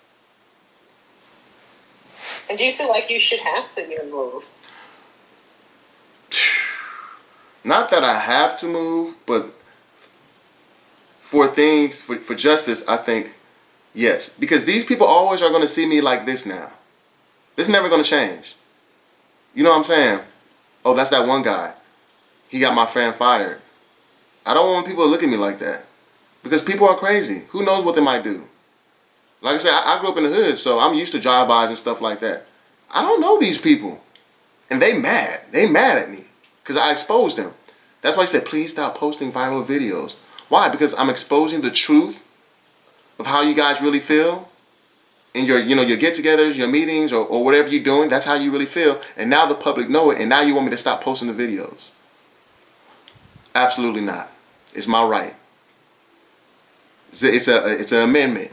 And do you feel like you should have to move? Not that I have to move, but for things, for justice, I think yes. Because these people always are going to see me like this now. This is never going to change. You know what I'm saying? Oh, that's that one guy. He got my friend fired. I don't want people to look at me like that. Because people are crazy. Who knows what they might do? Like I said, I grew up in the hood, so I'm used to drive-bys and stuff like that. I don't know these people. And they mad. They mad at me. Because I exposed them. That's why I said, please stop posting viral videos. Why? Because I'm exposing the truth of how you guys really feel. In your get-togethers, your meetings, or whatever you're doing, that's how you really feel. And now the public know it, and now you want me to stop posting the videos. Absolutely not. It's my right. It's an amendment.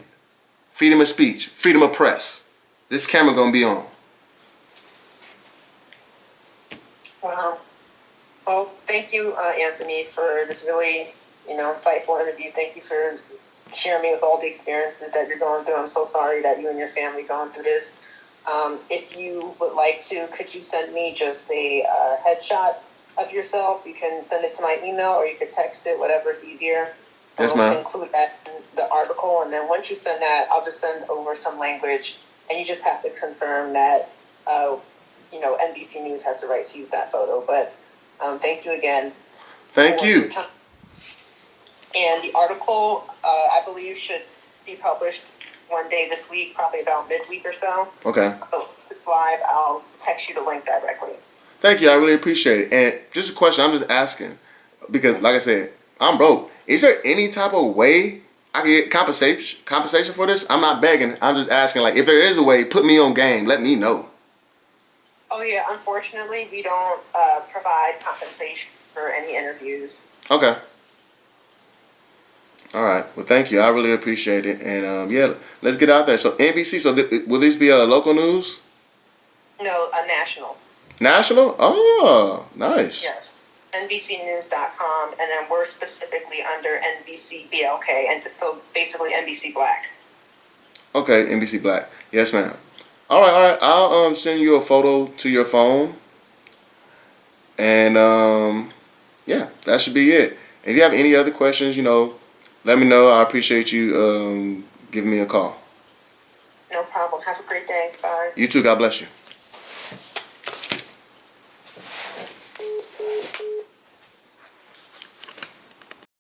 Freedom of speech, freedom of press. This camera gonna be on. Wow. Well, thank you, Anthony, for this really, insightful interview. Thank you for sharing me with all the experiences that you're going through. I'm so sorry that you and your family going through this. If you would like to, could you send me just a headshot of yourself? You can send it to my email, or you could text it, whatever's easier. Yes, ma'am. Include that in the article, and then once you send that, I'll just send over some language, and you just have to confirm that, NBC News has the right to use that photo. But thank you again. Thank you. And the article, I believe, should be published one day this week, probably about midweek or so. Okay. So if it's live, I'll text you the link directly. Thank you. I really appreciate it. And just a question, I'm just asking, because like I said, I'm broke. Is there any type of way I can get compensation for this? I'm not begging. I'm just asking, like, if there is a way, put me on game. Let me know. Oh, yeah. Unfortunately, we don't provide compensation for any interviews. Okay. All right. Well, thank you. I really appreciate it. And, yeah, let's get out there. So, NBC, so will this be a local news? No, a national. National? Oh, nice. Yes. NBCnews.com, and then we're specifically under NBC BLK, and so basically NBC Black. Okay, NBC Black. Yes, ma'am. All right. I'll send you a photo to your phone, and yeah, that should be it. If you have any other questions, let me know. I appreciate you giving me a call. No problem. Have a great day. Bye. You too. God bless you.